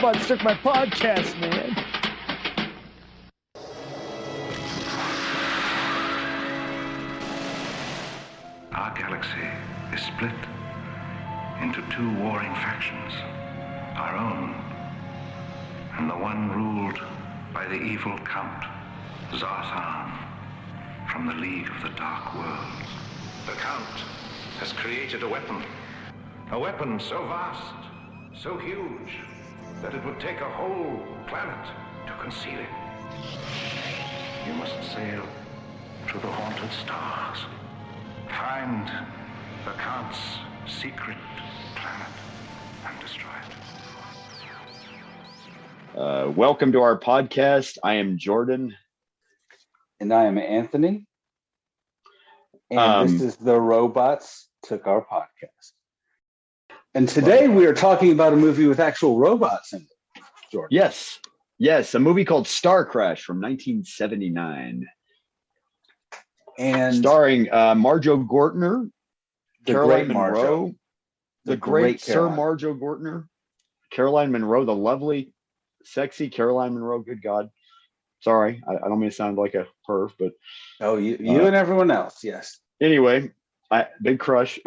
robots took my podcast, man. Our galaxy is split into two warring factions, our own, and the one ruled by the evil Count Zarthan from the League of the Dark Worlds. The Count has created a weapon so vast, so huge, that it would take a whole planet to conceal it. You must sail to the haunted stars, find the Count's secret planet, and destroy it. Welcome to our podcast. I am Jordan. And I am Anthony. And this is The Robots Took Our Podcast. And today we are talking about a movie with actual robots in it, Jordan. Yes, a movie called Starcrash from 1979. And starring Marjoe Gortner, Caroline Munro, the great Sir Caroline. Marjoe Gortner, Caroline Munro, the lovely, sexy Caroline Munro. Good God. Sorry, I don't mean to sound like a perv, but you and everyone else, yes. Anyway, big crush.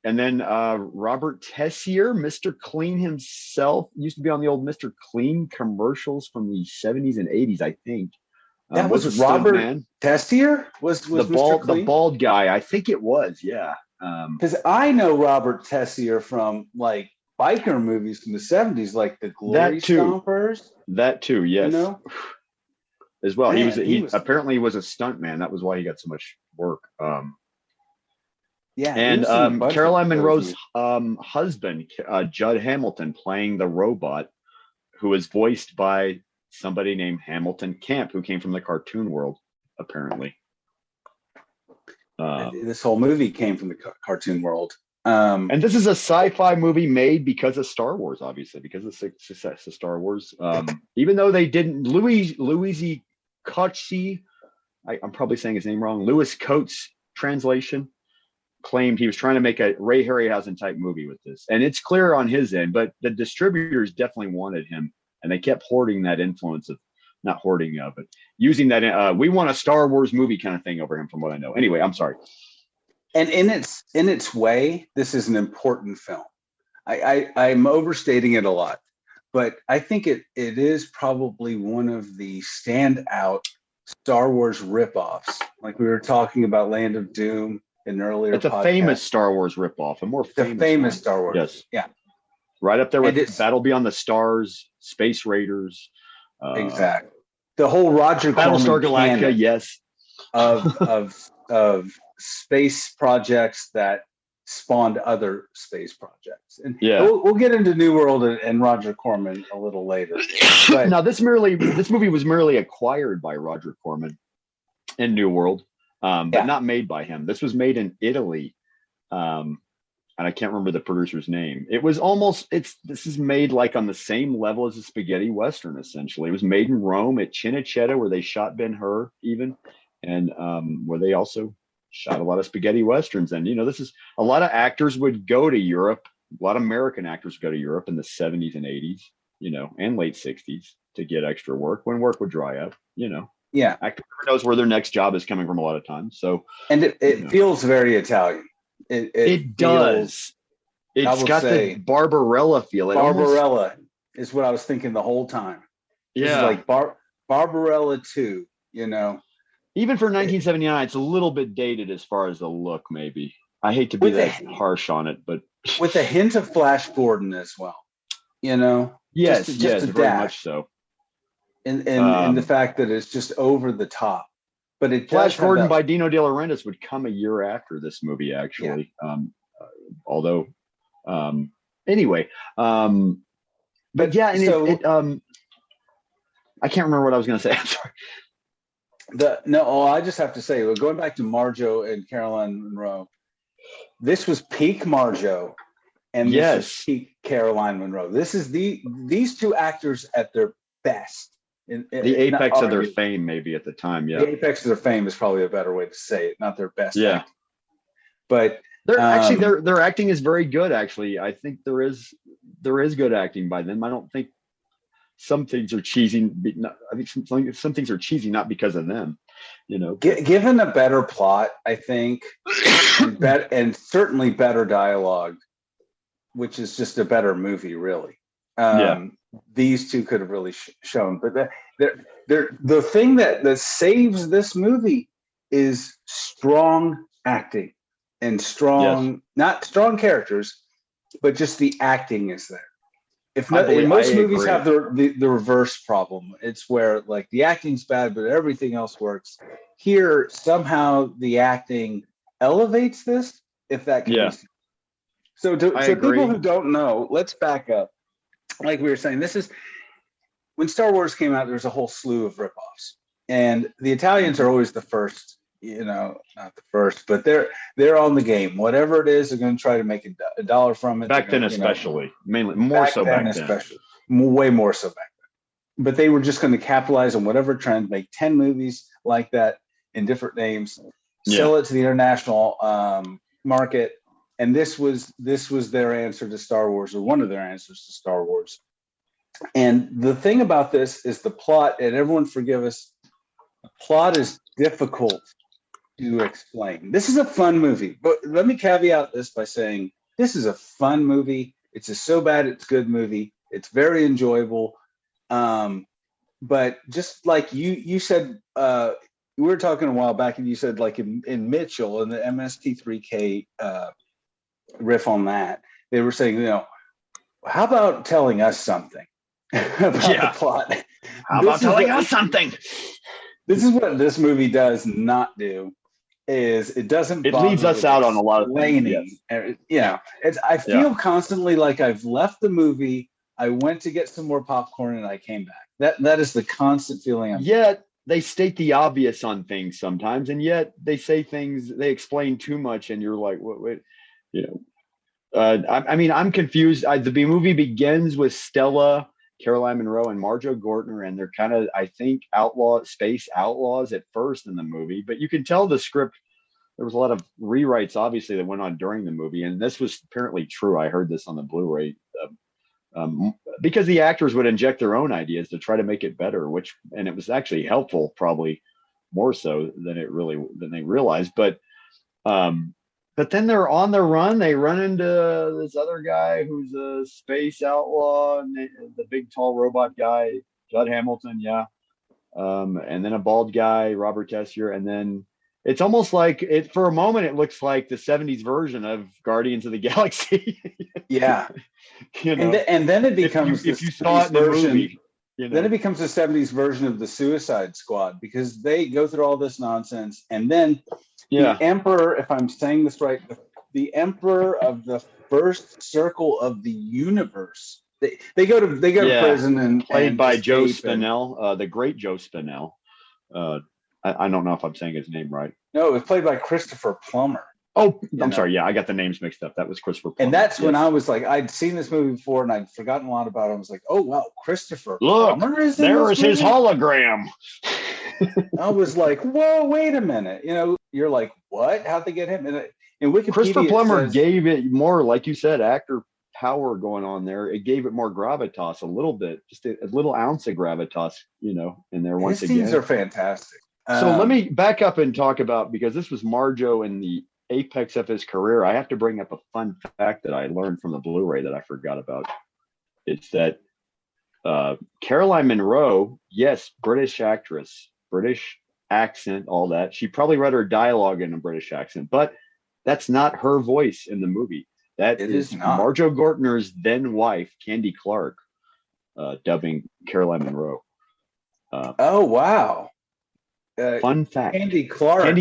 And then Robert Tessier, Mr. Clean himself, used to be on the old Mr. Clean commercials from the 70s and 80s, I think. That was a Robert stuntman. Tessier? Was the bald guy? I think it was, yeah. Because I know Robert Tessier from like biker movies from the 70s, like the Glory Stompers. That too, yes. You know? As well. Man, he apparently was a stuntman. That was why he got so much work. And Caroline Munro's husband, Judd Hamilton, playing the robot, who was voiced by somebody named Hamilton Camp, who came from the cartoon world, apparently. This whole movie came from the cartoon world. And this is a sci-fi movie made because of Star Wars, obviously, because of the success of Star Wars. Even though they didn't, Louis Coates, I'm probably saying his name wrong, Louis Coates translation, claimed he was trying to make a Ray Harryhausen type movie with this. And it's clear on his end, but the distributors definitely wanted him. And they kept hoarding that influence of, not hoarding, but using that, we want a Star Wars movie kind of thing over him, from what I know. Anyway, I'm sorry. And in its way, this is an important film. I'm overstating it a lot, but I think it is probably one of the standout Star Wars ripoffs. Like we were talking about Land of Doom in an earlier It's a podcast. famous Star Wars ripoff, a famous Star Wars. Yes. Yeah. Right up there with Battle Beyond the Stars, Space Raiders. Exactly. The whole Roger Battlestar Corman Galactica, yes. of space projects that spawned other space projects. And yeah, we'll get into New World and Roger Corman a little later. But now this movie was merely acquired by Roger Corman in New World, but not made by him. This was made in Italy. And I can't remember the producer's name. It was this is made like on the same level as a spaghetti Western, essentially. It was made in Rome at Cinecittà, where they shot Ben-Hur even, and where they also shot a lot of spaghetti Westerns. And, this is, a lot of actors would go to Europe. A lot of American actors would go to Europe in the 70s and 80s, and late 60s to get extra work when work would dry up, Yeah. Actor knows where their next job is coming from a lot of times. So, and it feels very Italian. It does. It's got the Barbarella feel. Barbarella is what I was thinking the whole time. Yeah, like Barbarella 2. Even for 1979, it's a little bit dated as far as the look. Maybe I hate to be harsh on it, but with a hint of Flash Gordon as well. Yes, just a very dash. much so. And the fact that it's just over the top. But it Flash Gordon by Dino De Laurentiis would come a year after this movie, actually. Yeah. Anyway. But yeah, and I can't remember what I was going to say. I'm sorry. I just have to say, going back to Marjoe and Caroline Munro, this was peak Marjoe, and this is peak Caroline Munro. This is these two actors at their best. The apex of their fame, maybe at the time. Yeah, the apex of their fame is probably a better way to say it. Not their best. Yeah, acting. But they're actually their acting is very good. Actually, I think there is there is good acting by them. I don't think some things are cheesy. I think some things are cheesy not because of them. Given a better plot, I think, and certainly better dialogue, which is just a better movie, really. These two could have really shown. But the thing that saves this movie is strong acting and not strong characters, but just the acting is there. Most movies have the reverse problem. It's where like the acting's bad, but everything else works. Here, somehow the acting elevates this, if that can be. So people who don't know, let's back up. Like we were saying, this is when Star Wars came out, there was a whole slew of ripoffs. And the Italians are always the first, not the first, but they're on the game. Whatever it is, they're going to try to make a dollar from it. Back then, especially, mainly more so back then, especially way more so back then. But they were just going to capitalize on whatever trend, make 10 movies like that in different names, sell it to the international market. And this was their answer to Star Wars, or one of their answers to Star Wars. And the thing about this is the plot, and everyone forgive us, the plot is difficult to explain. This is a fun movie, but let me caveat this by saying this is a fun movie. It's a so bad it's good movie. It's very enjoyable. But just like you said, we were talking a while back, and you said like in Mitchell, in the MST3K riff on that, they were saying, how about telling us something about the plot? How about telling us something? This is what this movie does not do. Is it doesn't. It leaves us out on a lot of things. I feel constantly like I've left the movie. I went to get some more popcorn and I came back. That is the constant feeling. Yet they state the obvious on things sometimes, and yet they say things, they explain too much, and you're like, wait. I'm confused. The movie begins with Stella, Caroline Munro, and Marjoe Gortner, and they're kind of, I think, space outlaws at first in the movie. But you can tell the script, there was a lot of rewrites, obviously, that went on during the movie, and this was apparently true. I heard this on the Blu-ray, because the actors would inject their own ideas to try to make it better, and it was actually helpful, probably more so than they realized. But then they're on the run. They run into this other guy who's a space outlaw, and the big, tall robot guy, Judd Hamilton, and then a bald guy, Robert Tessier, and then it's almost like for a moment it looks like the 70s version of Guardians of the Galaxy. And then it becomes if you saw it in the movie. Then it becomes the 70s version of the Suicide Squad, because they go through all this nonsense, and then the Emperor, if I'm saying this right, the Emperor of the first circle of the universe. They go to prison and played by Joe Spinell, the great Joe Spinell. I don't know if I'm saying his name right. No, it was played by Christopher Plummer. Oh, I'm sorry. Yeah, I got the names mixed up. That was Christopher Plummer. And that's when I was like, I'd seen this movie before and I'd forgotten a lot about it. I was like, oh, wow, Christopher Plummer is in there this is his movie? hologram. I was like, whoa, wait a minute. You're like, what? How'd they get him? And in Wikipedia, Christopher Plummer gave it more, like you said, actor power going on there. It gave it more gravitas, a little bit, just a little ounce of gravitas, in there once again. His scenes are fantastic. So let me back up and talk about, because this was Marjoe in the apex of his career. I have to bring up a fun fact that I learned from the Blu-ray that I forgot about. It's that Caroline Munro, yes, British actress, British accent, all that. She probably read her dialogue in a British accent, but that's not her voice in the movie. That is Marjoe Gortner's then wife, Candy Clark, dubbing Caroline Munro. Oh, wow. Fun fact. Candy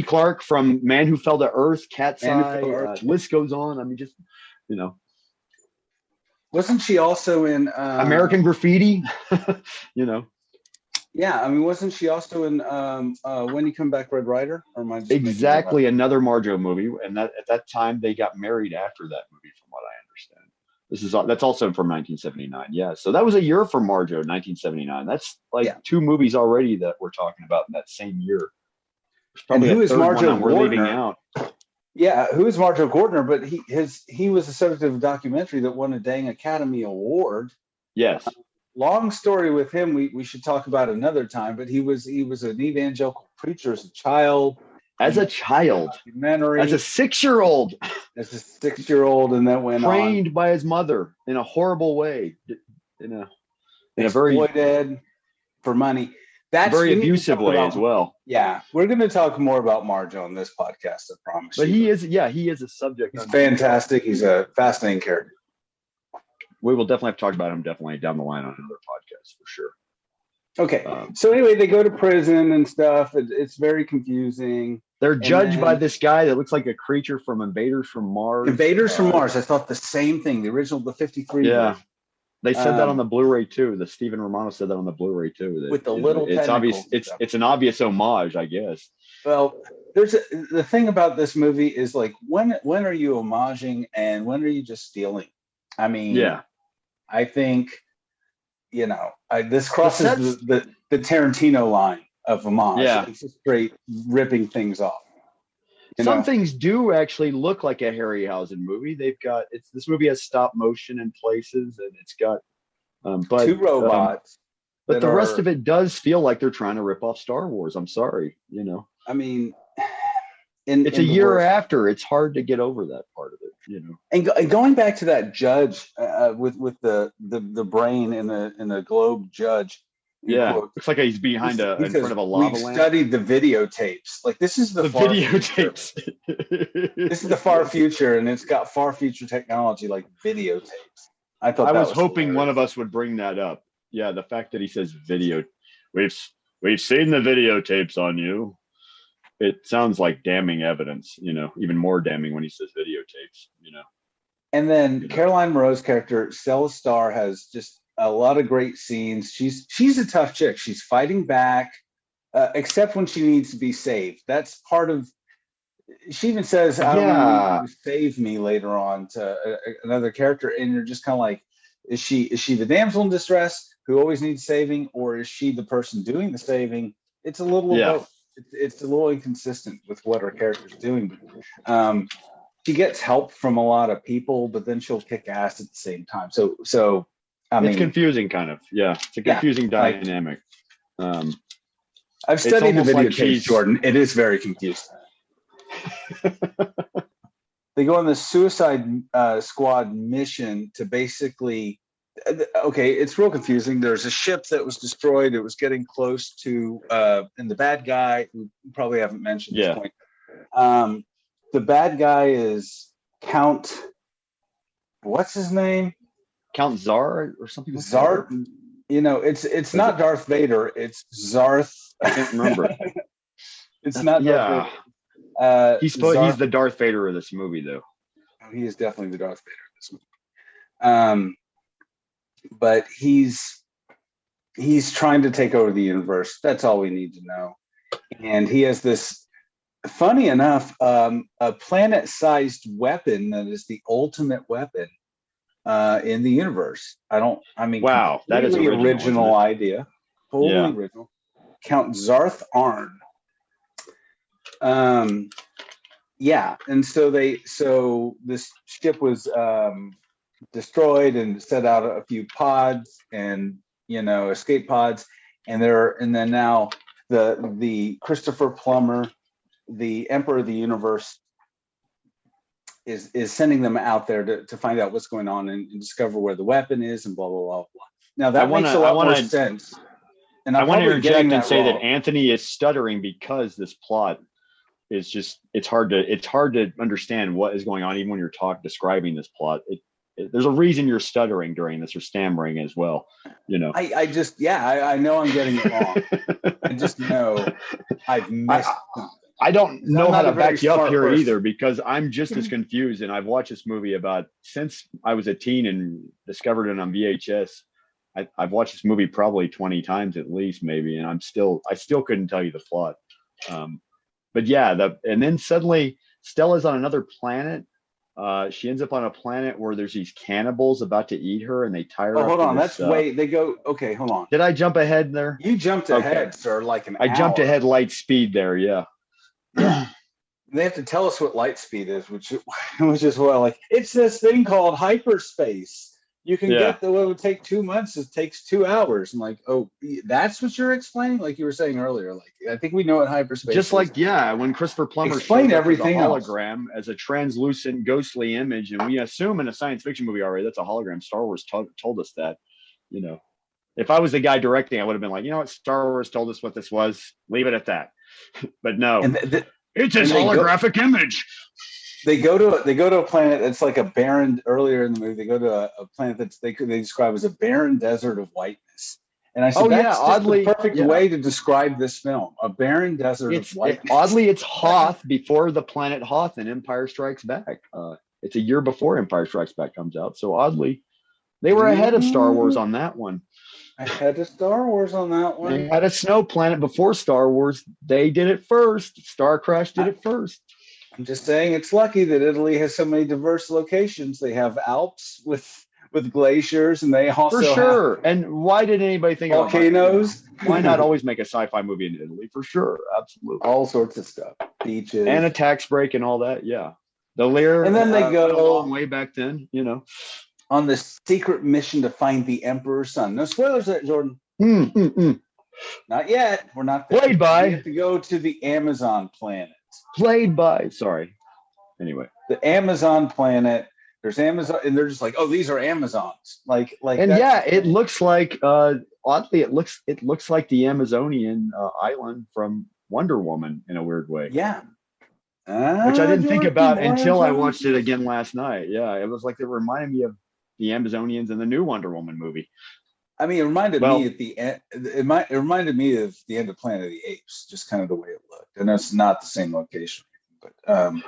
Clark from Man Who Fell to Earth, Cat's Eye, list goes on. I mean, just, Wasn't she also in American Graffiti? Yeah, I mean, wasn't she also in When You Come Back, Red Ryder? Or am I just exactly, another Marjoe movie, and that at that time they got married after that movie, from what I understand. That's also from 1979. Yeah, so that was a year for Marjoe, 1979. That's like two movies already that we're talking about in that same year. And who is Marjoe Gortner? We're leaving out. Yeah, who is Marjoe Gortner? But he was the subject of a documentary that won a dang Academy Award. Yes. Long story with him. We should talk about another time. But he was an evangelical preacher as a child. As a child, as a 6-year-old, and that went trained by his mother in a horrible way, in a exploited for money. That's very abusive way as well. Yeah, we're going to talk more about Marjoe on this podcast, I promise. But he is a subject. He's fantastic. He's a fascinating character. We will definitely have to talk about him down the line on another podcast for sure. Okay. So anyway, they go to prison and stuff. It's very confusing. They're judged by this guy that looks like a creature from Invaders from Mars. Invaders from Mars. I thought the same thing. The original, the 53. Yeah. They said that on the Blu-ray too. The Stephen Romano said that on the Blu-ray too. That, with the little it's obvious. It's an obvious homage, I guess. Well, the thing about this movie is like when are you homaging and when are you just stealing? I mean, yeah. I think this crosses the Tarantino line of homage. Yeah. It's just straight ripping things off. Some things do actually look like a Harryhausen movie. This movie has stop motion in places, and it's got but 2 robots. But the rest of it does feel like they're trying to rip off Star Wars. I'm sorry, I mean, it's a year after. It's hard to get over that part of it, And going back to that judge with the brain in the globe judge. Yeah, looks like he's in front of a lava lamp. We studied the videotapes. Like this is the videotapes. This is the far future, and it's got far future technology like videotapes. I was hoping hilarious. One of us would bring that up. Yeah, the fact that he says video, we've seen the videotapes on you. It sounds like damning evidence. Even more damning when he says videotapes. And then Caroline Munro's character, Stella Starr, has just a lot of great scenes. She's a tough chick. She's fighting back, except when she needs to be saved. That's part of. She even says, "I don't want you to save me" later on to another character, and you're just kind of like, is she the damsel in distress who always needs saving, or is she the person doing the saving? It's a little of both. It's a little inconsistent with what her character's doing. She gets help from a lot of people, but then she'll kick ass at the same time. So. I mean, it's confusing, kind of. Yeah, it's a confusing dynamic. I've studied the videotape, Jordan. It is very confusing. They go on the Suicide Squad mission to basically. Okay, it's real confusing. There's a ship that was destroyed. It was getting close to, and the bad guy, who probably haven't mentioned at this point. The bad guy is Count. What's his name? Count Czar or something. Zarth. It's not Darth Vader. It's Zarth. I can't remember. It's not. Darth Vader. He's the Darth Vader of this movie, though. He is definitely the Darth Vader of this movie. But he's trying to take over the universe. That's all we need to know. And he has this. Funny enough, a planet-sized weapon that is the ultimate weapon. In the universe. Wow, that is original idea. Totally original. Count Zarth Arn. And so this ship was destroyed and set out a few pods and escape pods, and then now the Christopher Plummer, the Emperor of the Universe, is sending them out there to find out what's going on and discover where the weapon is and blah blah blah blah. Now that makes a lot more sense. And I want to interject and say that Anthony is stuttering because this plot is just it's hard to understand what is going on even when you're describing this plot. There's a reason you're stuttering during this or stammering as well. I know I'm getting it wrong. I just know I've missed something. I don't know how to back you up here either, because I'm just as confused. And I've watched this movie since I was a teen and discovered it on VHS. I've watched this movie probably 20 times at least, maybe, and I still couldn't tell you the plot. But yeah, and then suddenly Stella's on another planet. She ends up on a planet where there's these cannibals about to eat her, and they tie her. Oh, hold on, they go. Okay, hold on. Did I jump ahead there? You jumped ahead, sir, like an hour. I jumped ahead light speed there. Yeah. They have to tell us what light speed is, which is well, like it's this thing called hyperspace. You can get what would take 2 months. It takes 2 hours. I'm like, oh, that's what you're explaining. Like you were saying earlier. Like I think we know what hyperspace. Just is. like when Christopher Plummer explain everything as a hologram as a translucent, ghostly image, and we assume in a science fiction movie already that's a hologram. Star Wars told us that. You know, if I was the guy directing, I would have been like, you know what, Star Wars told us what this was. Leave it at that. But no, it's a holographic image. They go to a planet that's like a barren. Earlier in the movie, they go to a planet that's they describe as a barren desert of whiteness. And I said, that's oddly the perfect way to describe this film: a barren desert of whiteness. Oddly, it's Hoth before the planet Hoth in Empire Strikes Back. It's a year before Empire Strikes Back comes out, so oddly, they were ahead of Star Wars on that one. Ahead of Star Wars on that one. They had a snow planet before Star Wars. They did it first. Starcrash did it first. I'm just saying it's lucky that Italy has so many diverse locations. They have Alps with glaciers, and they also have And why did anybody think volcanoes? Why not always make a sci-fi movie in Italy? For sure, absolutely. All sorts of stuff, beaches, and a tax break and all that. Yeah, the Lear. And then they go a long way back then. You know, on the secret mission to find the Emperor's son. No spoilers, there, Jordan. Not yet. We're not there. Played by. We have to go to the Amazon planet. Played by. Sorry. Anyway, the Amazon planet. There's Amazon, and they're just like, oh, these are Amazons. Like. And it looks like. Oddly, it looks like the Amazonian island from Wonder Woman in a weird way. Yeah. Which I didn't think about until I watched it again last night. Yeah, it was like it reminded me of the Amazonians in the new Wonder Woman movie. I mean, it reminded me at the end. It reminded me of the end of Planet of the Apes, just kind of the way it looked. And it's not the same location, but the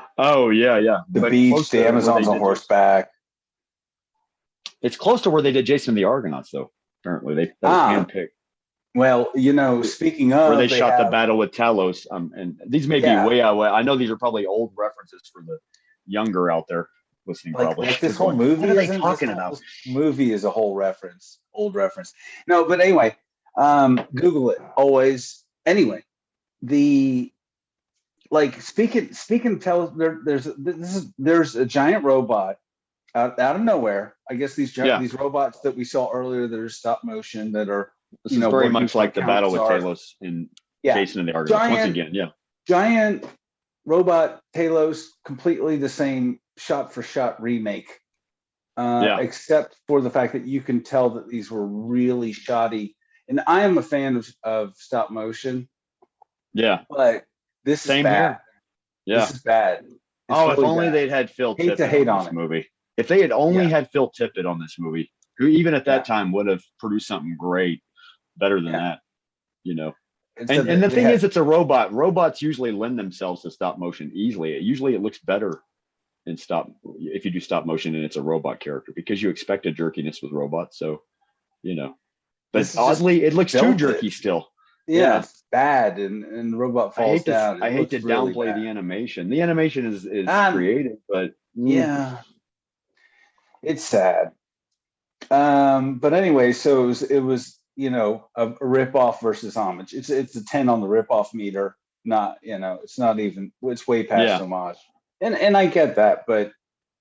beach, the Amazons on horseback. It's close to where they did Jason the Argonauts, though. Apparently, they handpicked. Well, speaking of, where they shot the battle with Talos, and these may be way out. I know these are probably old references for the younger out there listening. Probably like this whole movie. What are they talking about? This movie is a whole reference, old reference. No, but anyway, Google it always. Anyway, speaking of there's a giant robot out of nowhere. I guess these robots that we saw earlier that are stop motion that are. This is very much like the battle with Talos in Jason and the Argonauts. Once again, giant robot Talos, completely the same shot-for-shot remake, except for the fact that you can tell that these were really shoddy. And I am a fan of stop motion. Yeah, but this is bad. Yeah, this is bad. If only they'd had Phil Tippett on this movie. If they had only had Phil Tippett on this movie, who even at that time would have produced something great. Better than that, And the thing is, it's a robot. Robots usually lend themselves to stop motion easily. Usually, it looks better if you do stop motion and it's a robot character because you expect a jerkiness with robots. So, but oddly, it looks too jerky still. Yeah, it's bad, and the robot falls down. I hate to downplay the animation. The animation is creative, but it's sad. But anyway, so it was a rip-off versus homage. It's a 10 on the rip-off meter. Not it's not even. It's way past homage. And I get that, but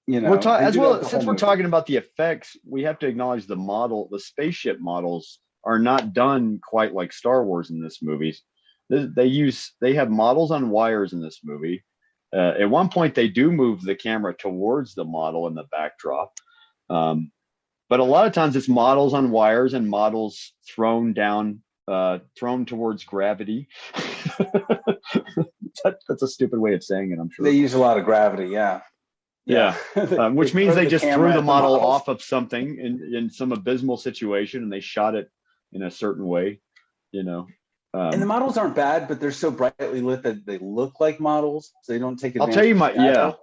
since we're talking about the effects, we have to acknowledge the spaceship models are not done quite like Star Wars in this movie. They have models on wires in this movie. At one point, they do move the camera towards the model in the backdrop. But a lot of times it's models on wires and models thrown towards gravity. That's a stupid way of saying it, I'm sure. They use a lot of gravity, yeah. Which means they just threw the model off of something in some abysmal situation and they shot it in a certain way, And the models aren't bad, but they're so brightly lit that they look like models. So they don't take advantage. I'll tell you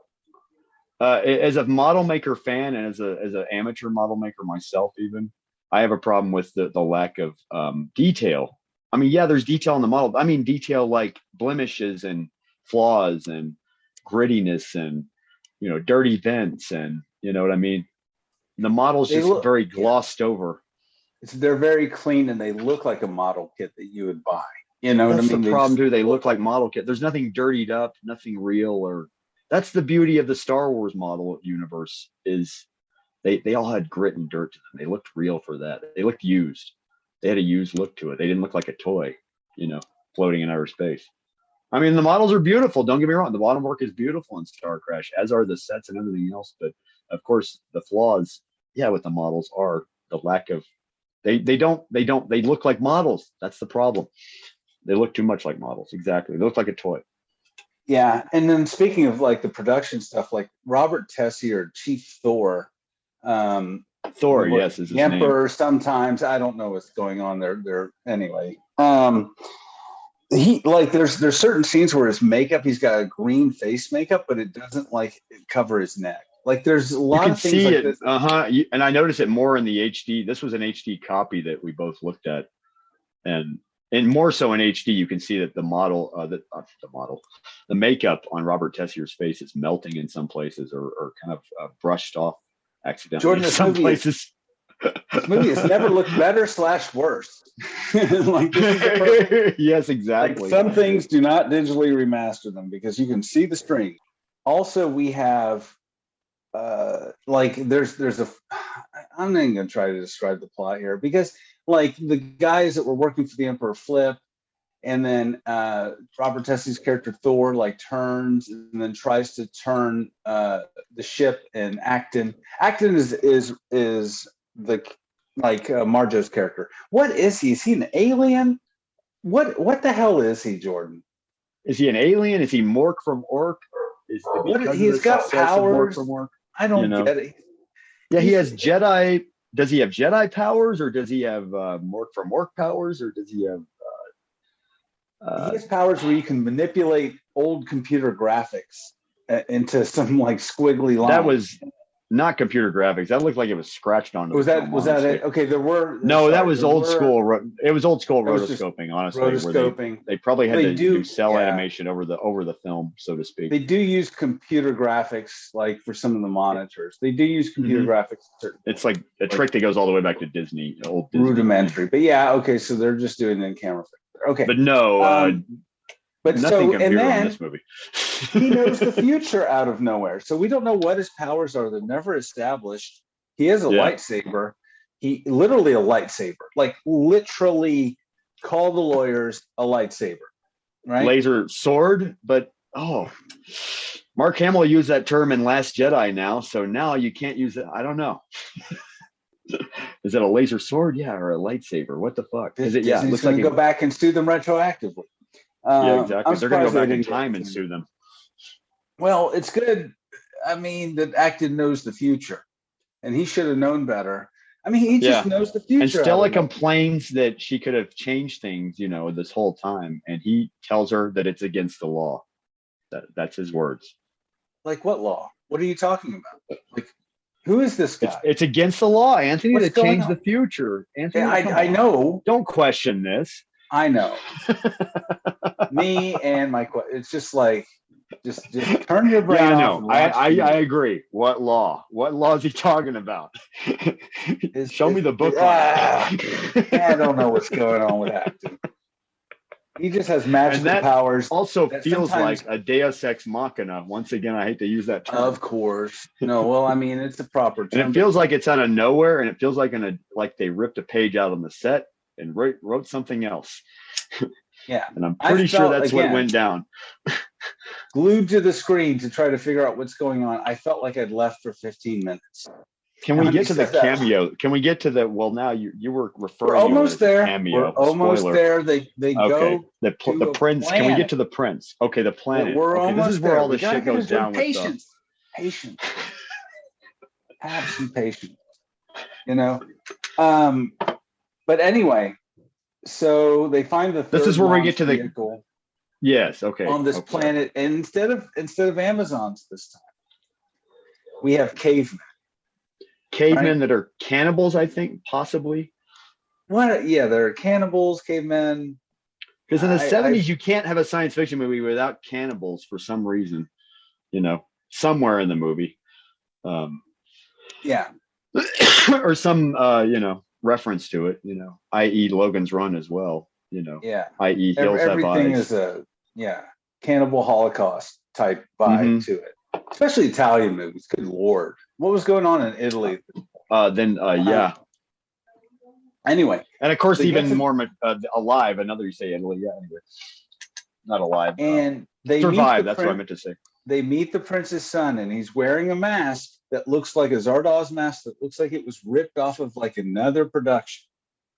as a model maker fan and as an amateur model maker myself, even I have a problem with the lack of detail. I mean, there's detail in the model. I mean, detail like blemishes and flaws and grittiness and dirty vents and you know what I mean. The models just very glossed over. They're very clean and they look like a model kit that you would buy. You know what I That's mean? the problem too. They look like model kit. There's nothing dirtied up, nothing real, or that's the beauty of the Star Wars model universe is they all had grit and dirt to them. They looked real for that. They looked used. They had a used look to it. They didn't look like a toy, floating in outer space. I mean, the models are beautiful. Don't get me wrong. The bottom work is beautiful in Starcrash, as are the sets and everything else. But of course, the flaws, with the models are the lack of they look like models. That's the problem. They look too much like models. Exactly. They look like a toy. Yeah. And then speaking of like the production stuff, like Robert Tessier, Chief Thor. Thor, yes, is his the Emperor. name. Sometimes I don't know what's going on there. Anyway, he like there's certain scenes where his makeup, he's got a green face makeup, but it doesn't like cover his neck. Like there's a lot of things see like it. this. And I noticed it more in the HD. This was an HD copy that we both looked at, and more so in HD, you can see that the makeup on Robert Tessier's face is melting in some places, or kind of brushed off accidentally Jordan, in some places. This movie has never looked better / worse. Like this is the perfect, yes, exactly. Like some things do not digitally remaster them because you can see the string. Also, we have there's a. I'm not even going to try to describe the plot here because like the guys that were working for the Emperor flip, and then Robert Tessie's character Thor like turns and then tries to turn the ship, and Acton is the Marjoe's character. What is he? Is he an alien? What the hell is he, Jordan? Is he an alien? Is he Mork from Ork? He's got powers from Ork? I don't get it. Yeah, he has Jedi. Does he have Jedi powers, or does he have Mork from Ork powers, or does he have? He has powers where you can manipulate old computer graphics into some like squiggly lines. That was not computer graphics. That looked like it was scratched onto. Was that it? Okay, there were. That was old school. It was old school rotoscoping. Honestly, rotoscoping. They probably had to do cell animation over the film, so to speak. They do use computer graphics, like for some of the monitors. They do use computer graphics. It's like a trick that goes all the way back to Disney, old Disney. Rudimentary, but okay, so they're just doing it in camera. Okay, but no. But nothing so, and then in this movie. he knows the future out of nowhere. So we don't know what his powers are. They're never established. He has a lightsaber. He literally a lightsaber, like literally call the lawyers a lightsaber, right? Laser sword. But Mark Hamill used that term in Last Jedi now. So now you can't use it. I don't know. Is it a laser sword? Yeah. Or a lightsaber? What the fuck? Is it? Yeah. It looks like go back and sue them retroactively. Yeah, exactly. They're going to go back in time and sue them. Well, it's good. I mean, that Acton knows the future, and he should have known better. I mean, he just knows the future. And Stella complains that she could have changed things, this whole time, and he tells her that it's against the law. That's his words. Like what law? What are you talking about? Like, who is this guy? It's against the law, Anthony, to change the future. Anthony, I know. Don't question this. I know. Me and my it's just like just turn your brain off. I agree. What law? What law is he talking about? Show me the book. I don't know what's going on with that. He just has magical powers. Also feels like a Deus Ex Machina. Once again, I hate to use that term. Of course. No, well, I mean, it's a proper term. And it feels like it's out of nowhere, and it feels like like they ripped a page out on the set and wrote something else. Yeah. And I'm pretty sure that's what went down. Glued to the screen to try to figure out what's going on. I felt like I'd left for 15 minutes. Can we get to the cameo? Can we get to the, well, now you were referring We're almost there. Cameo. We're almost there. They go the prince. Planet. Can we get to the prince? Okay, the planet. We're almost this is where there. all this shit goes down. Patience. Have some patience. But anyway, so they find the third. This is where we get to the vehicle. Yes. Okay. On this planet, and instead of Amazons this time, we have cavemen. Cavemen that are cannibals, I think, possibly. What? Yeah, they're cannibals, cavemen. Because in the 70s, you can't have a science fiction movie without cannibals for some reason. Somewhere in the movie. Yeah. Or some, reference to it, i.e. Logan's Run as well. Yeah. i.e. Hills Have Everything Eyes. is a cannibal Holocaust type vibe to it, especially Italian movies. Good Lord. What was going on in Italy? Anyway. And of course, even more Alive, another you say Italy. Yeah, anyway. Not Alive. And they Survive, that's what I meant to say. They meet the prince's son, and he's wearing a mask that looks like a Zardoz mask that looks like it was ripped off of like another production.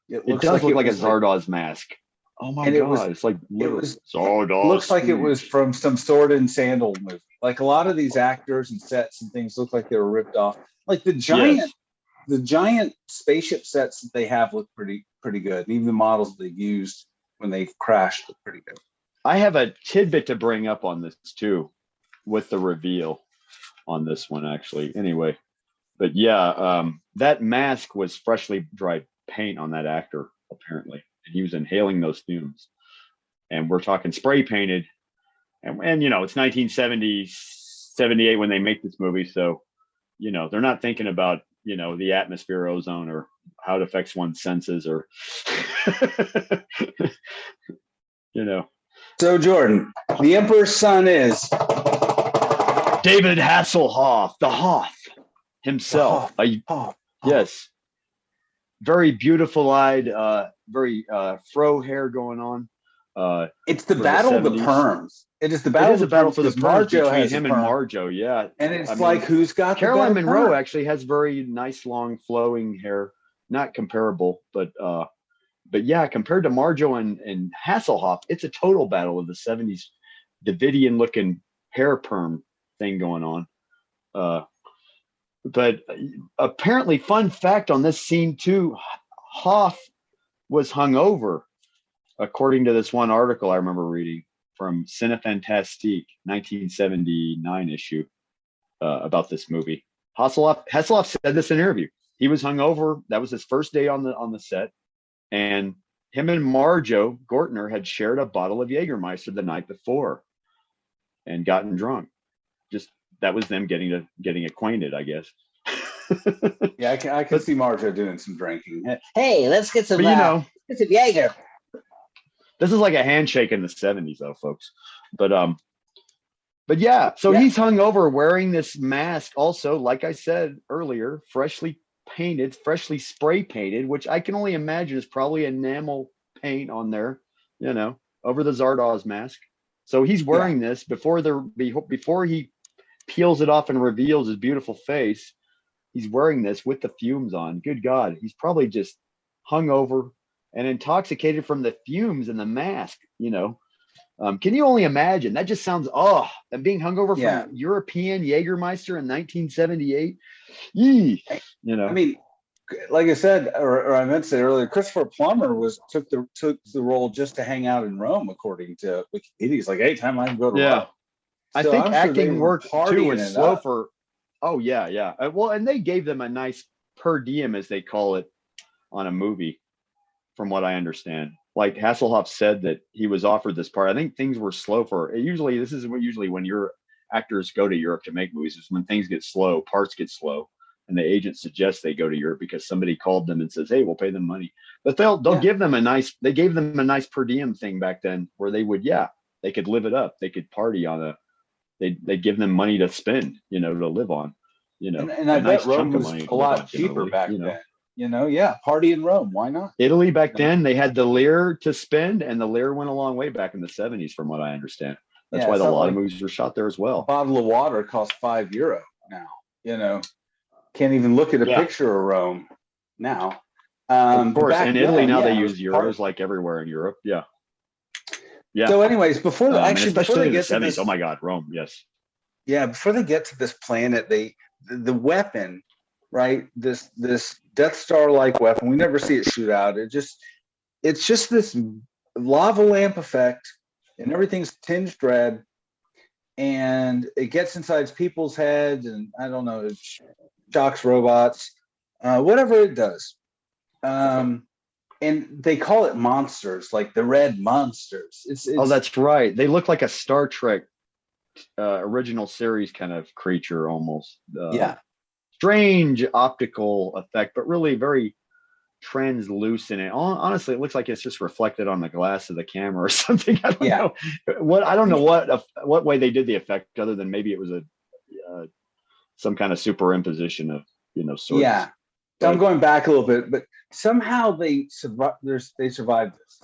It does look like a Zardoz mask. Oh my God. It's like Zardoz. Looks like it was from some Sword and Sandal movie. Like a lot of these actors and sets and things look like they were ripped off. Like the giant spaceship sets that they have look pretty good. And even the models they used when they crashed look pretty good. I have a tidbit to bring up on this too, with the reveal on this one actually. Anyway, but that mask was freshly dried paint on that actor apparently, and he was inhaling those fumes. And we're talking spray painted, and it's 1970, 78 when they make this movie, so they're not thinking about the atmosphere, ozone, or how it affects one's senses, or So Jordan, the Emperor's son is David Hasselhoff, the Hoff himself. Yes, very beautiful-eyed, very fro hair going on. It's the battle of the perms. It is the battle. It is a battle for the perms between him and Marjoe. Yeah, and it's like who's got Caroline the Munro perm? actually has very nice, long, flowing hair. Not comparable, but yeah, compared to Marjoe and Hasselhoff, it's a total battle of the 70s Davidian-looking hair perm thing going on. But apparently, fun fact on this scene too, Hoff was hungover, according to this one article I remember reading from Cinefantastique, 1979 issue, about this movie. Hasselhoff said this in an interview. He was hungover. That was his first day on the set, and him and Marjoe Gortner had shared a bottle of Jägermeister the night before, and gotten drunk. Just that was them getting acquainted, I guess. Yeah, I can see Marjoe doing some drinking. Hey, let's get some. Get some Jaeger. This is like a handshake in the 70s, though, folks. But yeah. So he's hungover, wearing this mask. Also, like I said earlier, freshly painted, freshly spray painted, which I can only imagine is probably enamel paint on there, over the Zardoz mask. So he's wearing this before he peels it off and reveals his beautiful face. He's wearing this with the fumes on. Good God, he's probably just hungover and intoxicated from the fumes and the mask. Can you only imagine? That just sounds and being hungover from European Jägermeister in 1978. I mean, like I said, or I meant to say earlier, Christopher Plummer took the role just to hang out in Rome, according to Wikipedia. He's like, anytime I can go to Rome. I think acting work too was slow for. Oh yeah. Well, and they gave them a nice per diem, as they call it, on a movie, from what I understand. Like Hasselhoff said that he was offered this part. I think things were slow for. This is when your actors go to Europe to make movies, is when things get slow, parts get slow, and the agent suggests they go to Europe because somebody called them and says, "Hey, we'll pay them money." But they'll give them a nice. They gave them a nice per diem thing back then, where they would they could live it up. They could party on a. They give them money to spend, to live on, And I bet Rome was a lot cheaper back then. Party in Rome. Why not? Italy back then, they had the lire to spend, and the lire went a long way back in the 70s, from what I understand. That's why a lot of movies were shot there as well. A bottle of water costs €5 now. Can't even look at a picture of Rome now. Of course, in Italy now they use euros like everywhere in Europe. Yeah. So, anyways, before they get to this, oh my God, Rome, yes. Yeah, before they get to this planet, the weapon, right? This Death Star-like weapon, we never see it shoot out. It's just this lava lamp effect, and everything's tinged red, and it gets inside people's heads, and I don't know, it shocks robots, whatever it does. And they call it monsters, like the red monsters. Oh, that's right. They look like a Star Trek original series kind of creature almost. Strange optical effect, but really very translucent. Honestly, it looks like it's just reflected on the glass of the camera or something. I don't know I don't know what way they did the effect, other than maybe it was a some kind of superimposition of sorts. Yeah. So I'm going back a little bit, but somehow they survived this.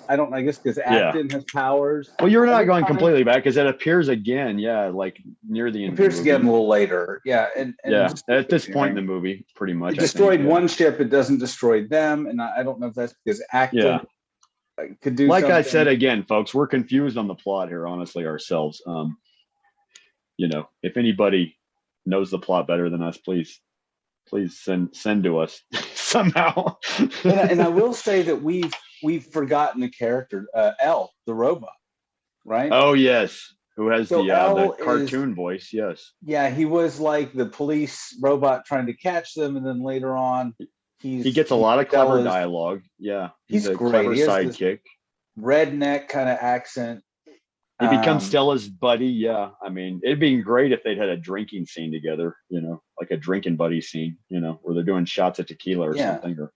I guess because Acton has powers. Well, you're not going completely back, because it appears again, like near the end. It appears again a little later. Yeah. And at this point in the movie, pretty much. It destroyed one ship, it doesn't destroy them. And I don't know if that's because Acton could do something. I said again, folks, we're confused on the plot here, honestly, ourselves. If anybody knows the plot better than us, please send to us somehow. and I will say that we've forgotten the character, L, the robot, right? Oh yes, who has the cartoon voice? Yes. Yeah, he was like the police robot trying to catch them, and then later on, he gets a lot of clever dialogue. Yeah, he's a great. Clever sidekick. Redneck kind of accent. He becomes Stella's buddy. Yeah. I mean, it'd be great if they'd had a drinking scene together, like a drinking buddy scene, where they're doing shots of tequila or something, or,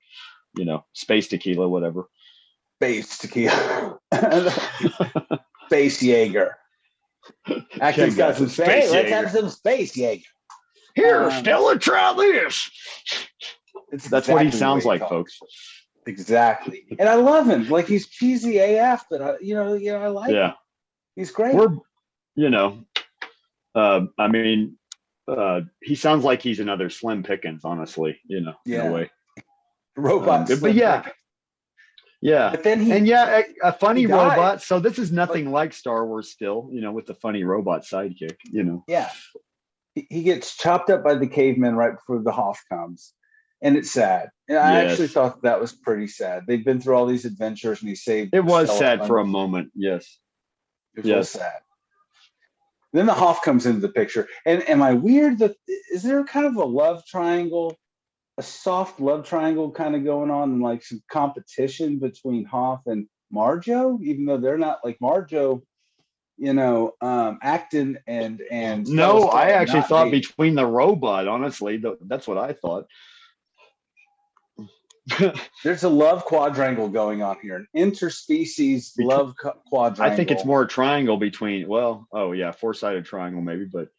space tequila, whatever. Space tequila. Space Jaeger. Acton's got some space. Let's have some Space Jaeger. Here, Stella, try this. That's what he sounds like, folks. Exactly. And I love him. Like, he's cheesy AF, but I like him. He's great. He sounds like he's another Slim Pickens, honestly, in a way. Robot. But Pickens. But then a funny robot. So this is nothing like Star Wars still, with the funny robot sidekick, Yeah. He gets chopped up by the cavemen right before the Hoff comes. And it's sad. And I actually thought that was pretty sad. They've been through all these adventures, and he saved. It was sad for a moment. Yes. It was sad. Then the Hoff comes into the picture. And am I weird is there kind of a love triangle, a soft love triangle kind of going on, and like some competition between Hoff and Marjoe, even though they're not like Marjoe, Acton and no, I actually thought between the robot, honestly, that's what I thought. There's a love quadrangle going on here, an interspecies love quadrangle. I think it's more a triangle between, four-sided triangle maybe, but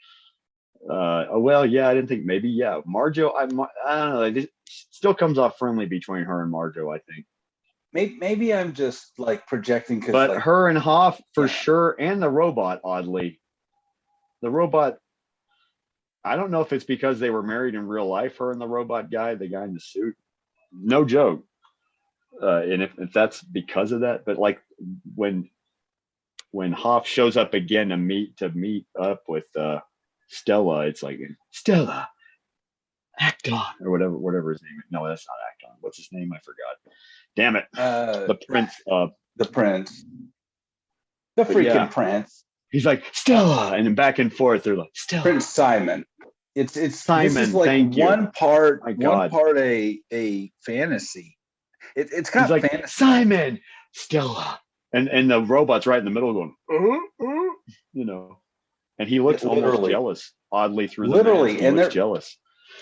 I didn't think maybe, Marjoe, I don't know, it still comes off friendly between her and Marjoe, I think. Maybe I'm just like projecting, but her and Hoff for sure, and the robot, oddly. The robot, I don't know if it's because they were married in real life, her and the robot guy, the guy in the suit. No joke. And if that's because of that, but like when Hoff shows up again to meet up with Stella, it's like, Stella, Acton, or whatever his name is. No, that's not Acton. What's his name? I forgot. Damn it. The prince. The prince. The freaking prince. He's like, Stella, and then back and forth. They're like, Stella. Prince Simon. It's Simon. This is like thank one you. part. One part a fantasy. It's kind of like fantasy. Simon, Stella, and the robot's right in the middle going, and he looks almost jealous. Oddly through the mask, and they're jealous.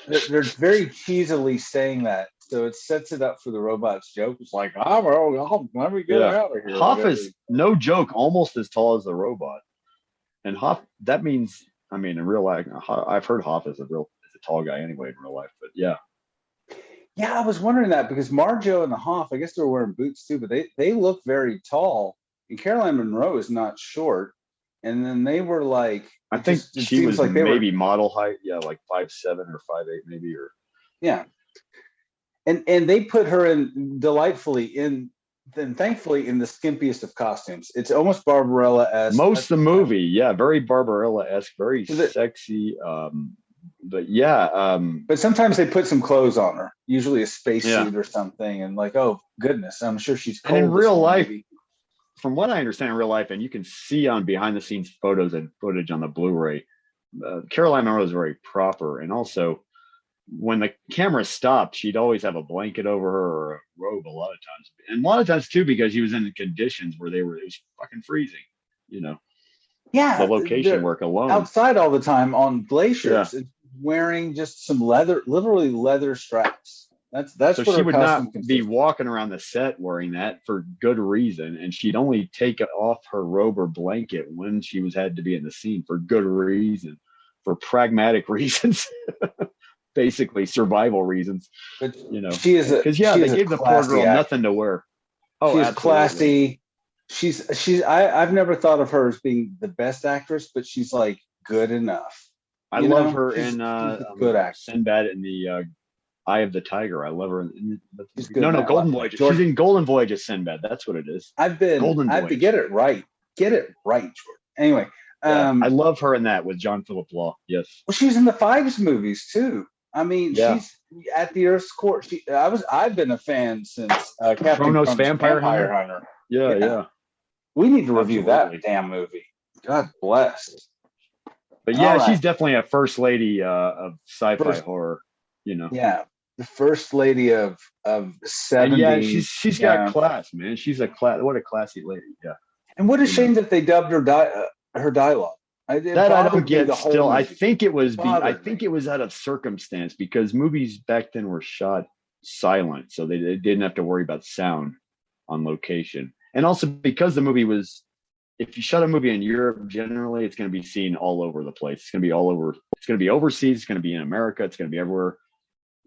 They're very cheesily saying that, so it sets it up for the robot's joke. It's like, let me get out of here. Hoff is no joke, almost as tall as the robot, and Hoff. That means. I mean, in real life, I've heard Hoff is a tall guy anyway in real life, but yeah. Yeah, I was wondering that because Marjoe and the Hoff, I guess they were wearing boots too, but they look very tall. And Caroline Munro is not short. And then they were like, I think she was like maybe model height, like 5'7" or 5'8", maybe, or And they put her in thankfully in the skimpiest of costumes. It's almost Barbarella-esque. Most of the movie, very Barbarella-esque, very sexy. But sometimes they put some clothes on her, usually a spacesuit or something, and like, oh goodness, I'm sure she's cold. And in real life, from what I understand in real life, and you can see on behind the scenes photos and footage on the Blu-ray, Caroline Munro is very proper, and also when the camera stopped, she'd always have a blanket over her or a robe a lot of times. And a lot of times too, because she was in the conditions where it was fucking freezing, Yeah. The location work alone. Outside all the time on glaciers, wearing just some literally leather straps. That's so what she her would not costume be consists. walking around the set wearing that for good reason, and she'd only take off her robe or blanket when she had to be in the scene for good reason, for pragmatic reasons, basically survival reasons. But You know, she is a because she they is a gave the poor classy girl actress. nothing to wear. Oh, She is absolutely. classy. I've never thought of her as being the best actress, but she's like good enough. I love her She's in a good actress. Sinbad in the Eye of the Tiger. I love her. She's good. No, Golden Voyage. She's in Golden Voyage as Sinbad. That's what it is. I have to get it right. Get it right, Jordan. Anyway, I love her in that with John Philip Law. Yes. Well, she's in the Fives movies too. I mean, she's at the Earth's Core. I've been a fan since Captain Chronos Vampire Hunter. Yeah. We need to review that damn movie. God bless. But yeah, she's definitely a first lady of sci-fi horror. You know. Yeah, the first lady of 70s. And yeah, she's got class, man. She's what a classy lady. Yeah. And what a shame that they dubbed her dialogue. I don't get still. I think it was out of circumstance, because movies back then were shot silent, so they didn't have to worry about sound on location. And also because the movie was, if you shot a movie in Europe, generally it's going to be seen all over the place. It's going to be all over. It's going to be overseas. It's going to be in America. It's going to be everywhere.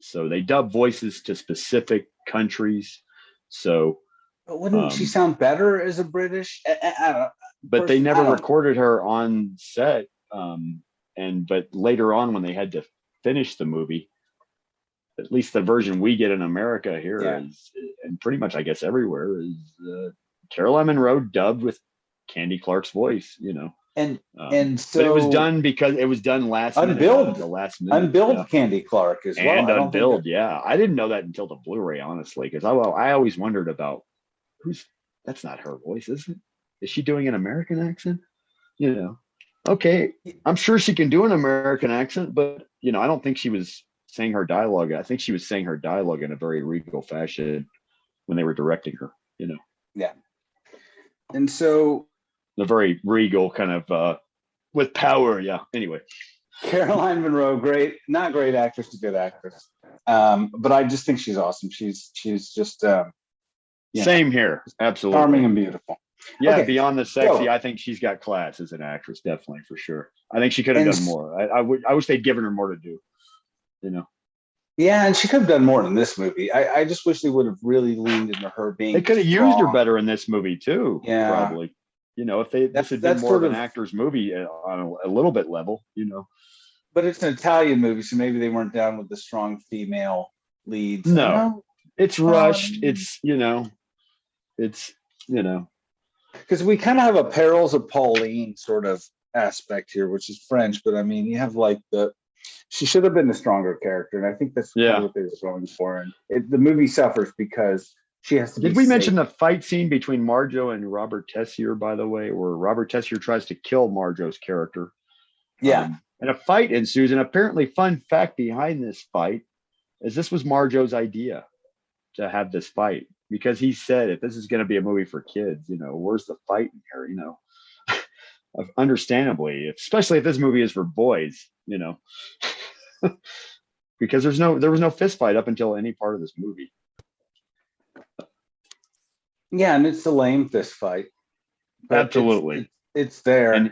So they dub voices to specific countries. So, but wouldn't she sound better as a British? But they never recorded her on set. But later on, when they had to finish the movie, at least the version we get in America here is, and pretty much I guess everywhere, is Caroline Munro dubbed with Candy Clark's voice. You know. And so but it was done because it was done last unbilled, the last minute. Unbilled Candy Clark as well. And unbilled, I didn't know that until the Blu-ray, honestly, because I always wondered about that's not her voice, is it? Is she doing an American accent? You know, okay, I'm sure she can do an American accent, but you know, I don't think she was saying her dialogue. I think she was saying her dialogue in a very regal fashion when they were directing her. You know. Yeah. And so. The very regal kind of with power. Yeah. Anyway. Caroline Munro, not great actress, a good actress. But I just think she's awesome. She's just same here. Absolutely. Charming and beautiful. Yeah. Okay. Beyond the sexy, I think she's got class as an actress, definitely, for sure. I think she could have done more. I wish they'd given her more to do, you know. Yeah, and she could have done more in this movie. I just wish they would have really leaned into her being. They could have used her better in this movie too. Yeah. Probably. You know, if this had been more of an actor's movie on a little bit level, you know. But it's an Italian movie, so maybe they weren't down with the strong female leads. No, it's rushed. It's, you know, because we kind of have a Perils of Pauline sort of aspect here, which is French. But I mean, you have like she should have been the stronger character, and I think that's kind of what they were going for. And the movie suffers because. She has to. Did we mention the fight scene between Marjoe and Robert Tessier, by the way, where Robert Tessier tries to kill Marjoe's character? Yeah. And a fight ensues. And apparently, fun fact behind this fight is this was Marjoe's idea to have this fight, because he said, if this is going to be a movie for kids, you know, where's the fight in here? You know, understandably, especially if this movie is for boys, you know, because there was no fist fight up until any part of this movie. Yeah, and it's a lame fist fight. Absolutely. It's there. And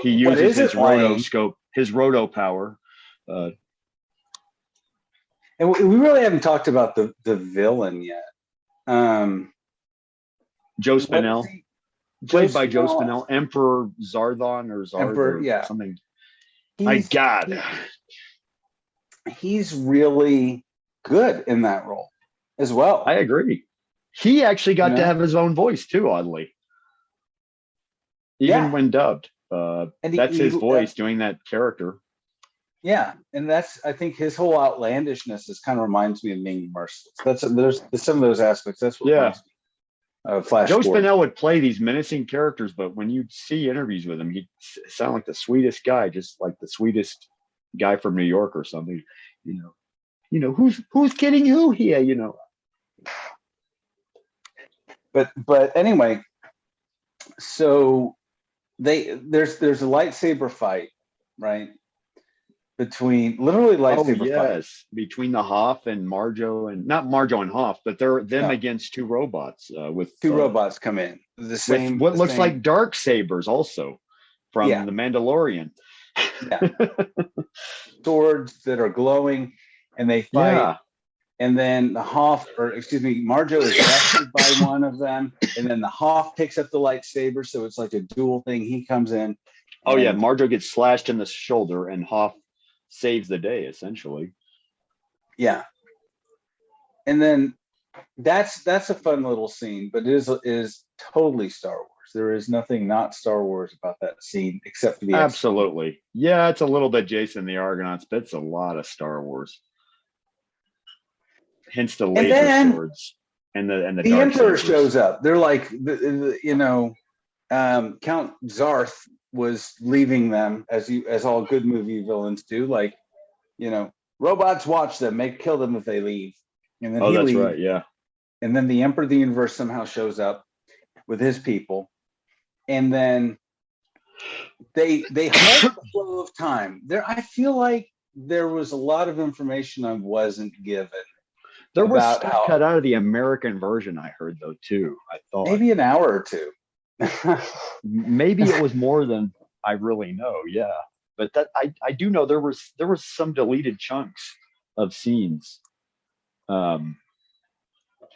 he uses his rotoscope, his roto power. And we really haven't talked about the villain yet. Joe Spinell. Played by Joe Spinell. Emperor Zardon or something. My God. He's really good in that role as well. I agree. He actually got to have his own voice too, oddly. Even when dubbed. That's his voice doing that character. Yeah, and I think his whole outlandishness kind of reminds me of Ming Merciless. There's some of those aspects. That's what reminds me of Flash Joe Gordon. Spinell would play these menacing characters, but when you see interviews with him, he'd sound like the sweetest guy, just like the sweetest guy from New York or something. You know, who's kidding who here? You know. But anyway, so there's a lightsaber fight, right? between literally lightsaber fight. Between the Hoth and Marjoe, and not Marjoe and Hoth, but they're them against two robots with two robots come in the same with what looks like dark sabers also from the Mandalorian. Yeah. Swords that are glowing, and they fight. Yeah. And then the Hoth, Marjoe is arrested by one of them, and then the Hoth picks up the lightsaber, so it's like a dual thing. He comes in. Oh yeah, Marjoe gets slashed in the shoulder, and Hoth saves the day essentially. Yeah. And then that's a fun little scene, but it is totally Star Wars. There is nothing not Star Wars about that scene except for the absolutely. Yeah, it's a little bit Jason the Argonauts, but it's a lot of Star Wars. Hence the laser swords and the Emperor shows up. They're like Count Zarth was leaving them as all good movie villains do. Like, robots watch them, kill them if they leave. And then that's right, yeah. And then the Emperor of the Universe somehow shows up with his people, and then they halt the flow of time. I feel like there was a lot of information I wasn't given. There was stuff cut out of the American version, I heard, though, too. I thought maybe an hour or two. Maybe it was more than I really know, yeah. But that I do know there was some deleted chunks of scenes.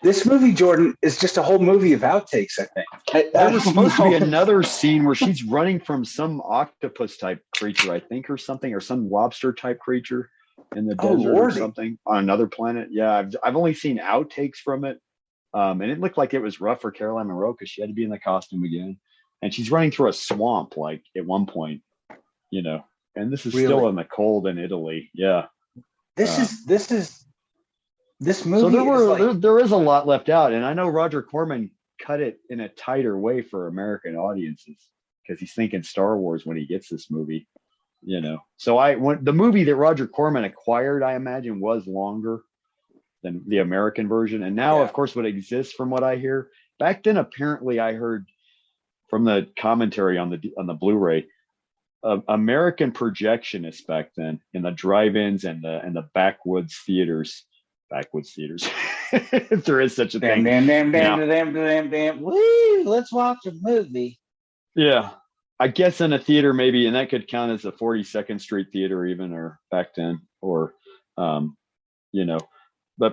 This movie, Jordan, is just a whole movie of outtakes, I think. There was supposed to be another scene where she's running from some octopus type creature, I think, or something, or some lobster type creature in the desert or something on another planet. Yeah, I've only seen outtakes from it. And it looked like it was rough for Caroline Munro because she had to be in the costume again. And she's running through a swamp, like at one point, and this is still in the cold in Italy. Yeah. This movie. So there is a lot left out. And I know Roger Corman cut it in a tighter way for American audiences because he's thinking Star Wars when he gets this movie, So when the movie that Roger Corman acquired, I imagine, was longer than the American version. And now, of course, what exists from what I hear back then, apparently I heard from the commentary on the Blu-ray, American projectionists back then in the drive-ins and the backwoods theaters, if there is such a thing. Woo, let's watch a movie. Yeah. I guess in a theater maybe, and that could count as a 42nd Street theater even, or back then, or, but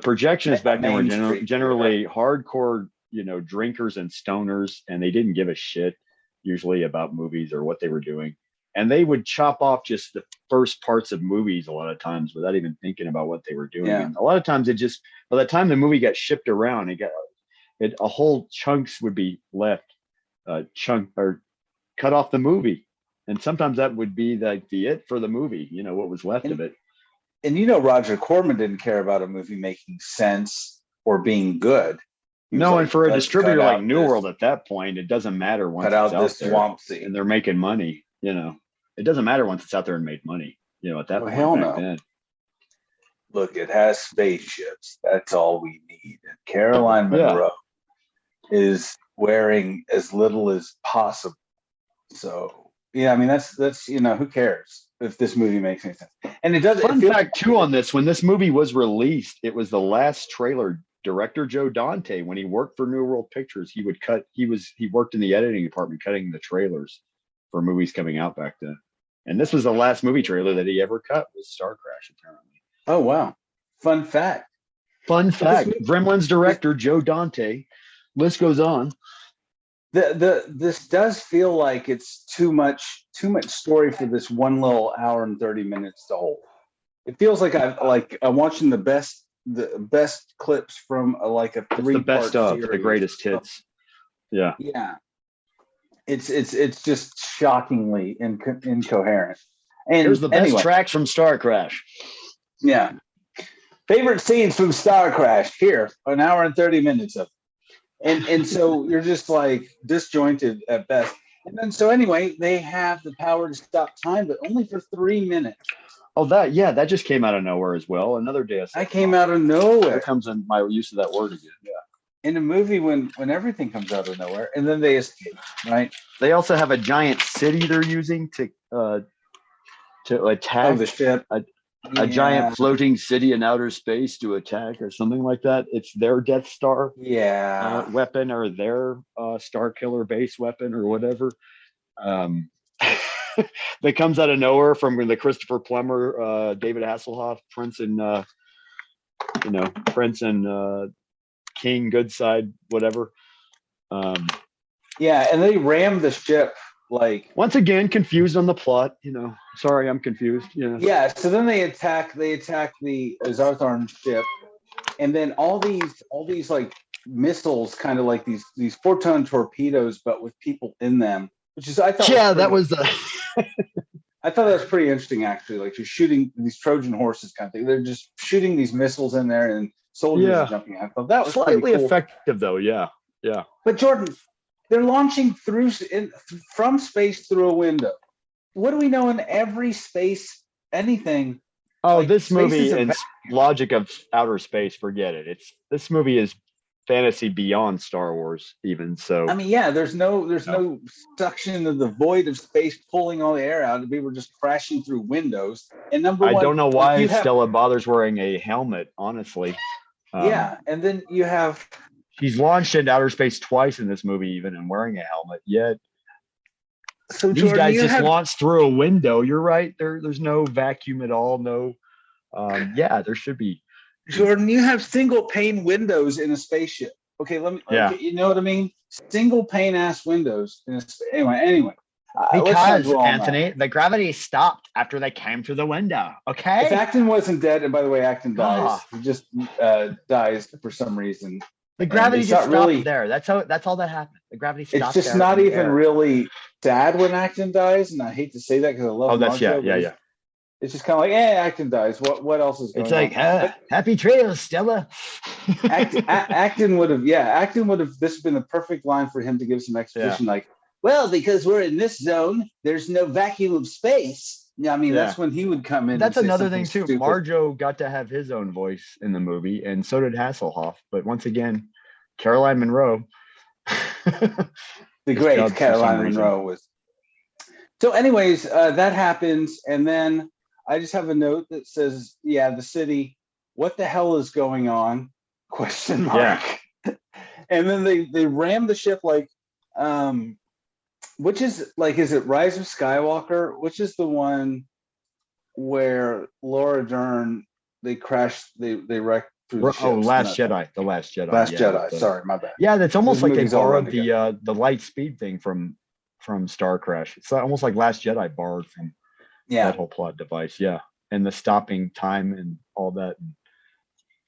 projectionists back then were generally hardcore, drinkers and stoners, and they didn't give a shit usually about movies or what they were doing. And they would chop off just the first parts of movies a lot of times without even thinking about what they were doing. Yeah. And a lot of times by the time the movie got shipped around, a whole chunks would be left, or cut off the movie. And sometimes that would be like it for the movie, what was left of it. And Roger Corman didn't care about a movie making sense or being good. No, and for a distributor like New World at that point, it doesn't matter once it's out this swamp scene and they're making money. It doesn't matter once it's out there and made money. At that point. Hell no. Then. Look, it has spaceships. That's all we need. And Caroline Munro is wearing as little as possible. So that's who cares if this movie makes any sense? And it does. Fun fact too on this: when this movie was released, it was the last trailer. Director Joe Dante, when he worked for New World Pictures, he worked in the editing department cutting the trailers for movies coming out back then. And this was the last movie trailer that he ever cut, was Starcrash, apparently. Oh wow. Fun fact. Gremlins director Joe Dante. List goes on. This does feel like it's too much story for this one little hour and 30 minutes to hold. It feels like I'm watching the best clips from a 3-part the best of series. The greatest hits. Yeah. It's just shockingly incoherent. And here's the best tracks from Starcrash. Yeah. Favorite scenes from Starcrash, here, an hour and 30 minutes of it. And so you're just disjointed at best. And then so anyway, they have the power to stop time, but only for 3 minutes. Oh, that just came out of nowhere as well. Another day. I came out of nowhere. Here comes in my use of that word again. Yeah. In a movie when everything comes out of nowhere, and then they escape, right? They also have a giant city they're using to to attack the ship. A giant floating city in outer space to attack or something like that. It's their Death Star weapon or their Star Killer base weapon or whatever. That comes out of nowhere from the Christopher Plummer, David Hasselhoff, Prince and King, Good Side, whatever. And they rammed the ship. Like, once again, confused on the plot. Sorry, I'm confused. Yeah. So then they attack the Zartharn ship, and then all these like missiles, kind of like these 4-ton torpedoes, but with people in them, which is I thought. Yeah, that was the. I thought that was pretty interesting, actually. Like, you're shooting these Trojan horses kind of thing. They're just shooting these missiles in there, and soldiers are jumping out. I thought that was slightly cool. Effective, though. Yeah. But Jordan, they're launching from space through a window. What do we know in every space? Anything? Oh, like, this movie and logic of outer space. Forget it. This movie is fantasy beyond Star Wars, even so. I mean, there's no suction of the void of space pulling all the air out. We were just crashing through windows. And number one, I don't know why Stella bothers wearing a helmet. Honestly. And then you have. She's launched into outer space twice in this movie, even, and wearing a helmet. Yet, so these guys just launched through a window. You're right. There's no vacuum at all. No. There should be. Jordan, you have single pane windows in a spaceship. Okay, okay, you know what I mean? Single pane ass windows in anyway. Because Anthony, the gravity stopped after they came through the window. Okay. If Acton wasn't dead, and by the way, Acton dies. He just dies for some reason. The gravity just stopped there. That's all that happened. The gravity stopped. It's just not even really sad when Acton dies, and I hate to say that because I love. Oh, that's Marjoe, It's just kind of like, Acton dies. What else is going on? It's like, happy trails, Stella. Acton would have. This has been the perfect line for him to give some exposition, like, well, because we're in this zone, there's no vacuum of space. Yeah, I mean, that's when he would come in. That's another thing too. Stupid. Marjoe got to have his own voice in the movie, and so did Hasselhoff. But once again, Caroline Munro, the great Caroline Munro was. So, anyways, that happens, and then I just have a note that says, the city. What the hell is going on? Question mark. Yeah. And then they ram the ship like. Which is like, is it Rise of Skywalker? Which is the one where Laura Dern, they crashed, they wrecked through the ship? Oh, Last Jedi. The Last Jedi. Last Jedi. Sorry, my bad. Yeah, that's almost like they borrowed the light speed thing from Starcrash. It's almost like Last Jedi borrowed from that whole plot device. Yeah, and the stopping time and all that.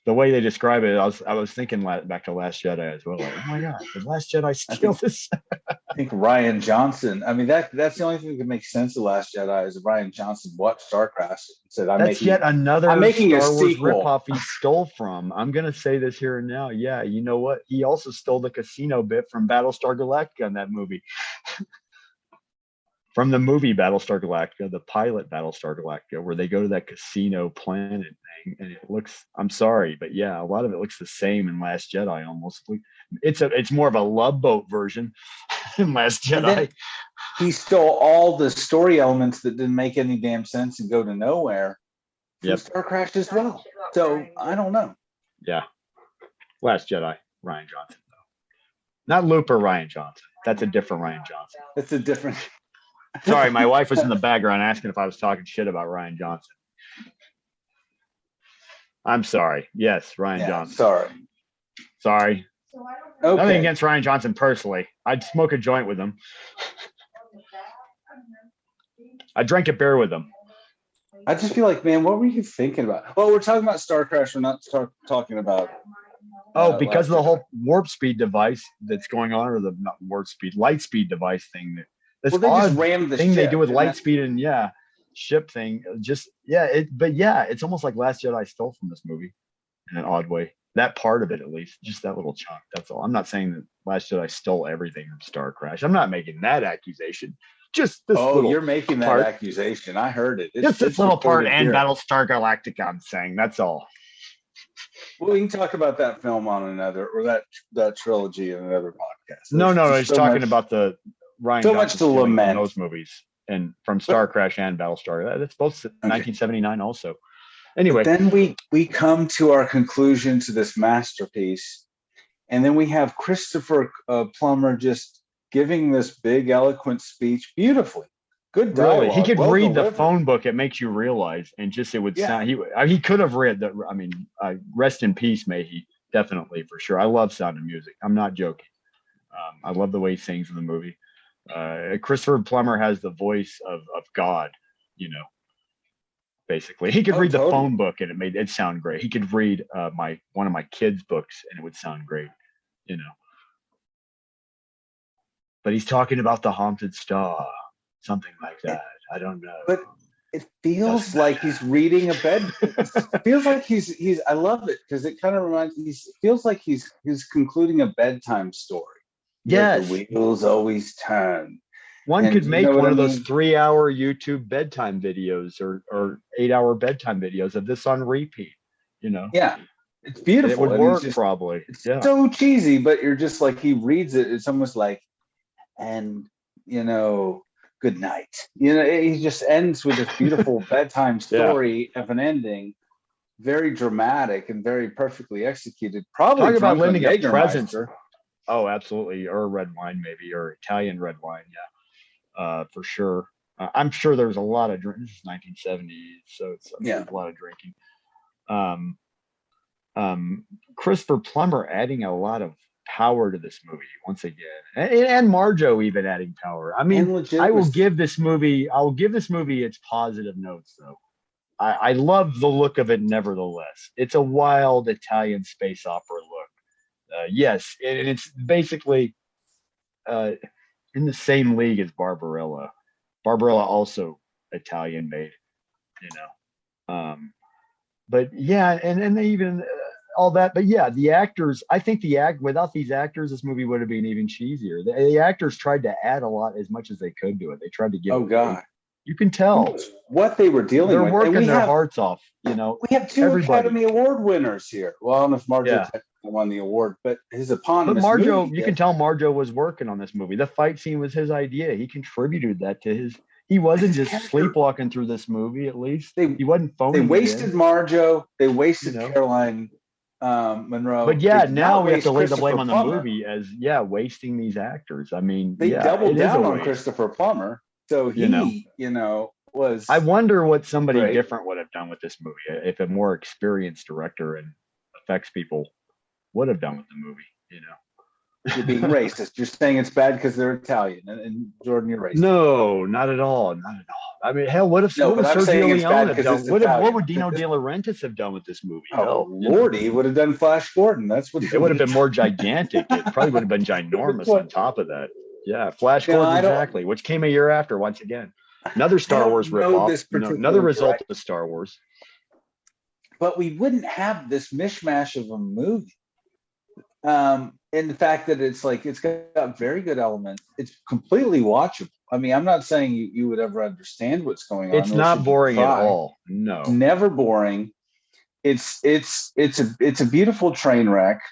The way they describe it, I was thinking back to Last Jedi as well. Like, oh my God, did Last Jedi steal this? I think Rian Johnson. I mean, that's the only thing that can make sense of Last Jedi is Rian Johnson watched Starcrash and said, "I'm making Star Wars ripoff he stole from." I'm gonna say this here and now. Yeah, you know what? He also stole the casino bit from Battlestar Galactica in that movie. From the movie Battlestar Galactica, the pilot Battlestar Galactica, where they go to that casino planet thing, and it looks, I'm sorry, but a lot of it looks the same in Last Jedi almost. It's more of a Love Boat version in Last Jedi. He stole all the story elements that didn't make any damn sense and go to nowhere from Starcrash as well. So I don't know. Yeah. Last Jedi, Rian Johnson, though. Not Looper Rian Johnson. That's a different Rian Johnson. That's a different... Sorry, my wife was in the background asking if I was talking shit about Rian Johnson. I'm sorry. Yes, Rian Johnson. Sorry. Okay. Nothing against Rian Johnson personally. I'd smoke a joint with him. I drank a beer with him. I just feel like, man, what were you thinking about? Well, we're talking about Starcrash. We're not talking about. Because of the whole warp speed device that's going on, or the not warp speed, light speed device thing. This they just rammed the thing ship, they do with light speed and ship thing. It's almost like Last Jedi stole from this movie in an odd way. That part of it, at least, just that little chunk. That's all. I'm not saying that Last Jedi stole everything from Starcrash. I'm not making that accusation. Just this. Oh, you're making that accusation. I heard it. Just this little part and Battlestar Galactica. I'm saying that's all. Well, we can talk about that film on another, or that trilogy in another podcast. No, he's talking about the Ryan. So much to lament those movies. and from Starcrash and Battlestar. That's both 1979 also. Anyway, but then we come to our conclusion to this masterpiece, and then we have Christopher Plummer just giving this big eloquent speech beautifully. Good dialogue. Really, he could read delivered. the phone book. It makes you realize, and just it would sound. He could have read that. I mean, rest in peace, may he. Definitely, for sure. I love Sound of Music. I'm not joking. I love the way he sings in the movie. Christopher Plummer has the voice of God. You know, basically, he could read the phone book, and it made it sound great. He could read one of my kids' books, and it would sound great. You know, but he's talking about the haunted star. Something like that. I don't know. But it feels like he's reading a bed. It feels like he's. I love it because it kind of reminds me. It feels like he's concluding a bedtime story. Yes, the wheels always turn. One could make one of those 3-hour YouTube bedtime videos or 8-hour bedtime videos of this on repeat. You know. Yeah, it's beautiful. It would work probably. It's so cheesy, but you're just like he reads it. It's almost like, and you know. Good night. You know, he just ends with this beautiful bedtime story of an ending, very dramatic and very perfectly executed. Probably talk about lending a presence. Oh, absolutely, or red wine maybe, or Italian red wine. Yeah, for sure. I'm sure there was a lot of drink. This is 1970s, so I'm sure there's a lot of drinking. Christopher Plummer adding a lot of power to this movie once again, and Marjoe even adding power. I mean, I will give this movie its positive notes though. I love the look of it nevertheless. It's a wild Italian space opera look. Yes, and it's basically in the same league as Barbarella. Barbarella also Italian made, you know. But yeah, and they even all that, but yeah, the actors. I think without these actors, this movie would have been even cheesier. The actors tried to add a lot as much as they could to it. They tried to give. Oh God, you can tell what they were dealing with. They're working their hearts off. You know, we have two Academy Award winners here. Well, I don't know if Marjoe won the award, but his eponymous. But Marjoe, you can tell Marjoe was working on this movie. The fight scene was his idea. He contributed that to his. He wasn't just sleepwalking through this movie. At least he wasn't phoning. They wasted Marjoe. They wasted Caroline. Munro. But yeah, now we have to lay the blame on the movie as wasting these actors. I mean, they doubled down on Christopher Plummer, so he, was. I wonder what somebody different would have done with this movie if a more experienced director and effects people would have done with the movie. You know, you're being racist. You're saying it's bad because they're Italian, and Jordan, you're racist. No, not at all. Not at all. I mean, hell, what if Sergio Leone have done? What would Dino De Laurentiis have done with this movie? Oh, Lordy, he would have done Flash Gordon. That's what it would have been more gigantic. It probably would have been ginormous on top of that. Yeah, Flash Gordon, exactly, which came a year after, once again. Another Star Wars ripoff. Another result of Star Wars. But we wouldn't have this mishmash of a movie. And the fact that it's got very good elements. It's completely watchable. I mean, I'm not saying you would ever understand what's going on. It's not boring at all. No, never boring. It's a beautiful train wreck.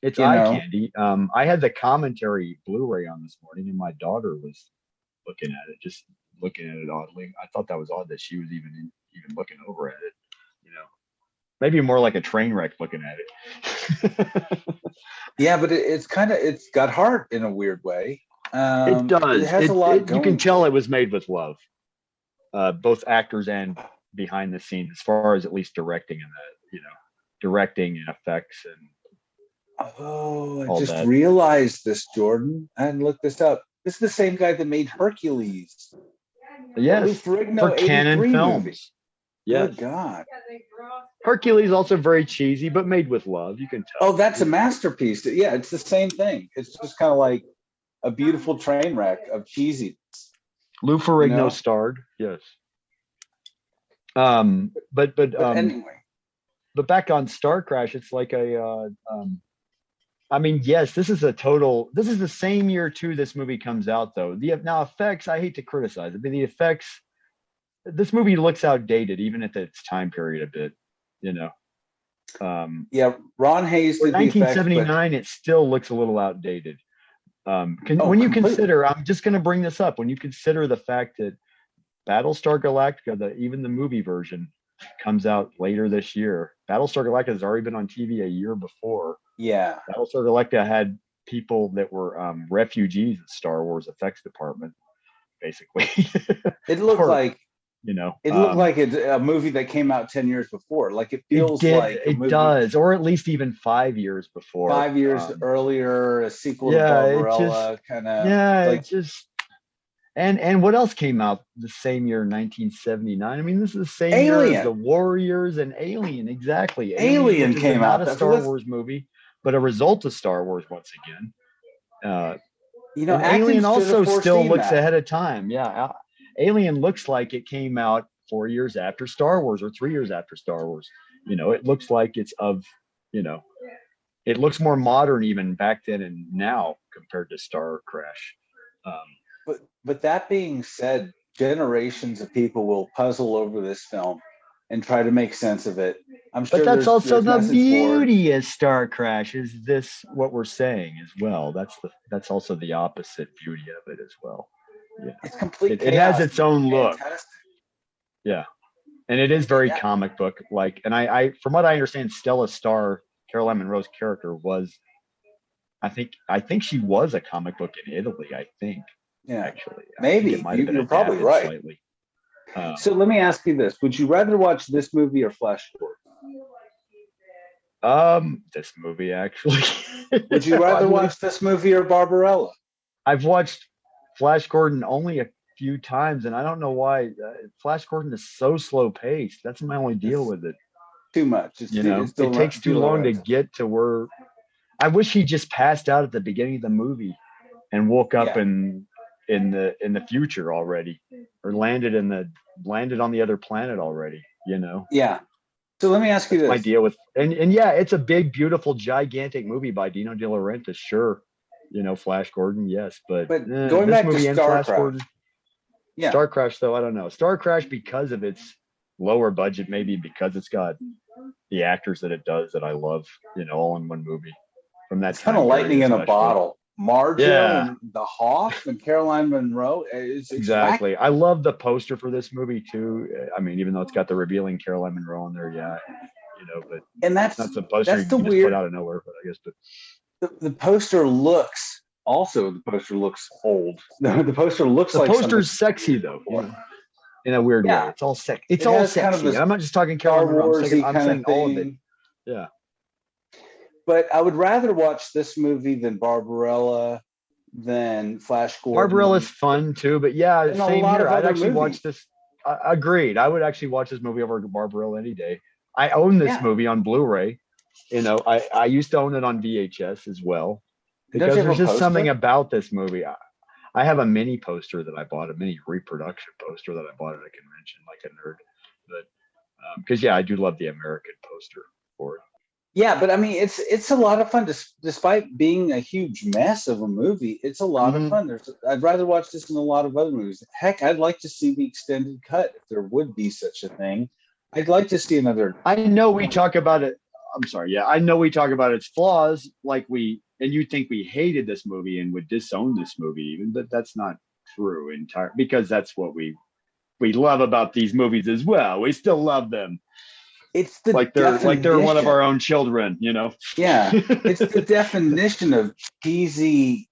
It's eye candy. I had the commentary Blu-ray on this morning, and my daughter was looking at it, just looking at it oddly. I thought that was odd that she was even looking over at it. You know, maybe more like a train wreck looking at it. Yeah, but it's got heart in a weird way. It does. It has a lot. You can tell it was made with love, both actors and behind the scenes, as far as at least directing and directing and effects and. Oh, I just realized this, Jordan. I hadn't looked this up. This is the same guy that made Hercules. Yes, for Canon Films. Movie. Yes. Good God. Hercules also very cheesy, but made with love. You can tell. Oh, that's a masterpiece. Yeah, it's the same thing. It's just kind of like a beautiful train wreck of cheesiness. Lou Ferrigno starred. Yes. But anyway. But back on Starcrash, it's like I mean, yes, this is the same year too this movie comes out though. Now effects, I hate to criticize it, but the effects, this movie looks outdated even at its time period a bit, you know. Ron Hayes did 1979, it still looks a little outdated. When you consider, I'm just going to bring this up, when you consider the fact that Battlestar Galactica, even the movie version, comes out later this year. Battlestar Galactica has already been on TV a year before. Yeah. Battlestar Galactica had people that were refugees in Star Wars effects department, basically. It looked like it looked like a movie that came out 10 years before. Like it feels like a movie, does, or at least even 5 years before. 5 years earlier, a sequel to Yeah, Barbarella, kind of. Yeah, like it just and what else came out the same year, 1979? I mean, this is the same year as Alien. The Warriors and Alien. Exactly. Alien which is came not out. a Star Wars movie, but a result of Star Wars once again. You know, and acting Alien should also have still foreseen looks that. ahead of time. Yeah, Alien looks like it came out 4 years after Star Wars or 3 years after Star Wars. You know, it looks like it's of, you know, it looks more modern even back then and now compared to Starcrash. But that being said, generations of people will puzzle over this film and try to make sense of it. I'm sure But that's also there's the message boards. beauty of Starcrash. Is this what we're saying as well? That's also the opposite beauty of it as well. Yeah, It's complete chaos. It has its own look. Fantastic. Yeah, and it is very comic book like. And I, from what I understand, Stella Star, Caroline Munro's character, was, I think she was a comic book in Italy. I think. Yeah, actually, maybe you're probably right. Slightly. So let me ask you this: would you rather watch this movie or Flash Gordon? This movie actually. Would you rather watch this movie or Barbarella? I've watched Flash Gordon only a few times, and I don't know why. Flash Gordon is so slow paced. That's my only deal with it. Too much. It takes too long to get to where. I wish he just passed out at the beginning of the movie and woke up in the future already, or landed on the other planet already. You know. Yeah. So let me ask you this. My deal with and yeah, it's a big, beautiful, gigantic movie by Dino De Laurentiis. Sure. You know, Flash Gordon, yes, but going back to Starcrash, Starcrash, though, I don't know. Starcrash, because of its lower budget, maybe because it's got the actors that it does that I love, you know, all in one movie. From that kind of lightning in a bottle. Marjoe and the Hoff and Caroline Munro. Exactly. I love the poster for this movie too. I mean, even though it's got the revealing Caroline Munro on there, you know, but that's the poster you can just put out of nowhere. But I guess, the poster looks old. The poster looks like the poster's sexy though, in a weird way. It's all sexy. It's all sexy. Kind of I'm not just talking Caroline Munro. I'm saying all of it. Yeah. But I would rather watch this movie than Barbarella, than Flash Gordon. Barbarella's fun too, but same here. I'd actually watch this. Agreed. I would actually watch this movie over Barbarella any day. I own this movie on Blu-ray. You know, I used to own it on VHS as well, because there's just something about this movie. I have a mini poster that I bought, a mini reproduction poster that I bought at a convention, like a nerd. But because I do love the American poster for it. Yeah, but I mean, it's a lot of fun. Despite being a huge mess of a movie, it's a lot of fun. I'd rather watch this than a lot of other movies. Heck, I'd like to see the extended cut if there would be such a thing. I'd like to see another. I know we talk about it. I'm sorry. Yeah, I know we talk about its flaws, and you think we hated this movie and would disown this movie, even, but that's not true because that's what we love about these movies as well. We still love them. It's the they're one of our own children, you know. Yeah, it's the definition of cheesy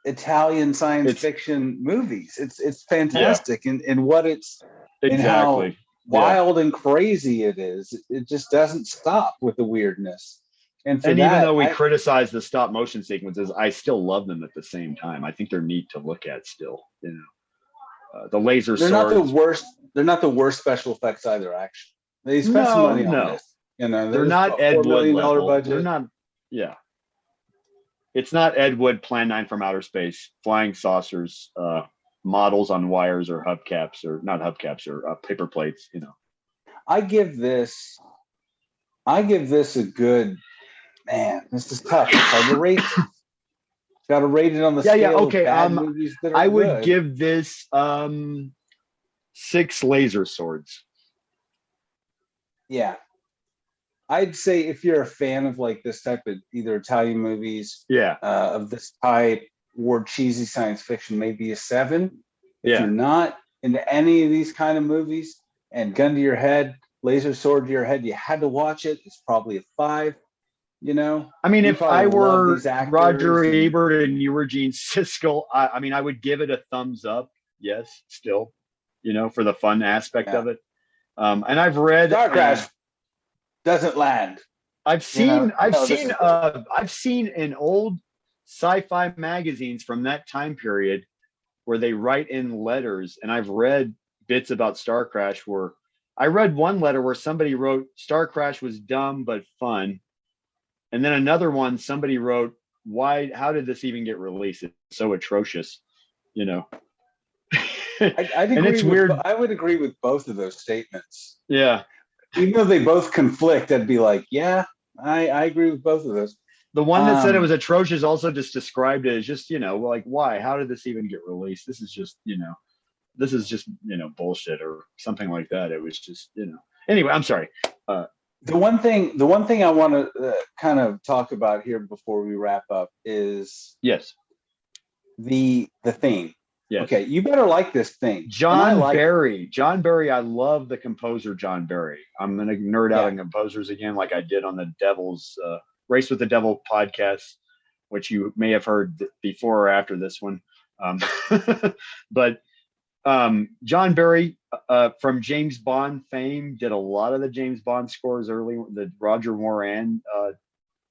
Italian science fiction movies. It's fantastic in what it's and how wild and crazy it is. It just doesn't stop with the weirdness. And even though we criticize the stop motion sequences, I still love them at the same time. I think they're neat to look at still. You know, the laser swords. Not the worst. They're not the worst special effects either. Actually. They spent some money on this. You know, they're not Ed Wood level. Budget. They're not. Yeah, it's not Ed Wood Plan 9 from Outer Space, flying saucers, models on wires or hubcaps or not hubcaps or paper plates. You know, I give this a good. Man, this is tough. It's hard to rate. Got to rate it on the scale. Yeah. Okay. Of bad movies that are I would good. give this 6 laser swords. Yeah, I'd say if you're a fan of like this type of either Italian movies, of this type or cheesy science fiction, maybe a 7. If you're not, into any of these kind of movies and gun to your head, laser sword to your head, you had to watch it. It's probably a 5. You know, I mean, if I were Roger and Ebert and you were Gene Siskel, I mean, I would give it a thumbs up. Yes, still, you know, for the fun aspect of it. And I've read Starcrash doesn't land. I've seen in old sci-fi magazines from that time period where they write in letters, and I've read bits about Starcrash where I read one letter where somebody wrote Starcrash was dumb but fun. And then another one, somebody wrote, how did this even get released? It's so atrocious, you know. I would agree with both of those statements. Yeah. Even though they both conflict, I'd be like, yeah, I agree with both of those. The one that said it was atrocious also just described it as just, you know, like, why? How did this even get released? This is just, you know, bullshit or something like that. It was just, you know. Anyway, I'm sorry. The one thing I want to kind of talk about here before we wrap up is the theme. Yes. Okay, you better like this thing. John Barry. John Barry, I love the composer John Barry. I'm going to nerd out on composers again like I did on the Devil's Race with the Devil podcast, which you may have heard before or after this one. But John Barry from James Bond fame did a lot of the James Bond scores early, the Roger Moore and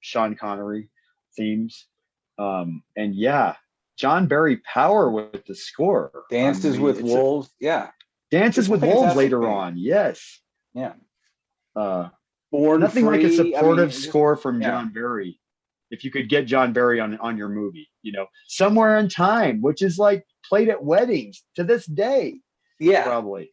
Sean Connery themes. And yeah, John Barry power with the score. Dances with Wolves. Dances with Wolves later on. Yes. Yeah. Nothing like a supportive score from John Barry. If you could get John Barry on your movie, you know, Somewhere in Time, which is like played at weddings to this day. Yeah, probably.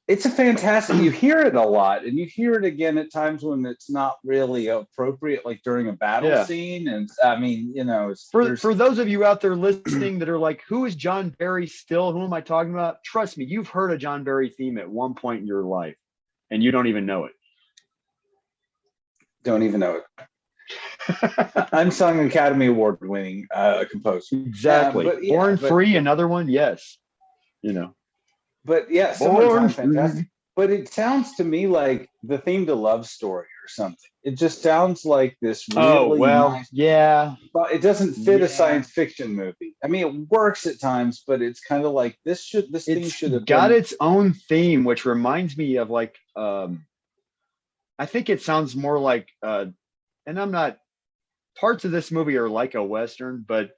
It's a fantastic. You hear it a lot, and you hear it again at times when it's not really appropriate, like during a battle scene. And I mean, you know, for those of you out there listening that are like, "Who is John Barry still? Who am I talking about?" Trust me, you've heard a John Barry theme at one point in your life, and you don't even know it. Don't even know it. Unsung Academy Award winning composer. Exactly. Born Free, another one. Yes. You know. But yeah, Born fantastic. But it sounds to me like the theme to Love Story or something. It just sounds like this really nice, but it doesn't fit a science fiction movie. I mean, it works at times, but it's kind of like this theme should have got its own theme, which reminds me of like I think it sounds more like and I'm not, parts of this movie are like a Western, but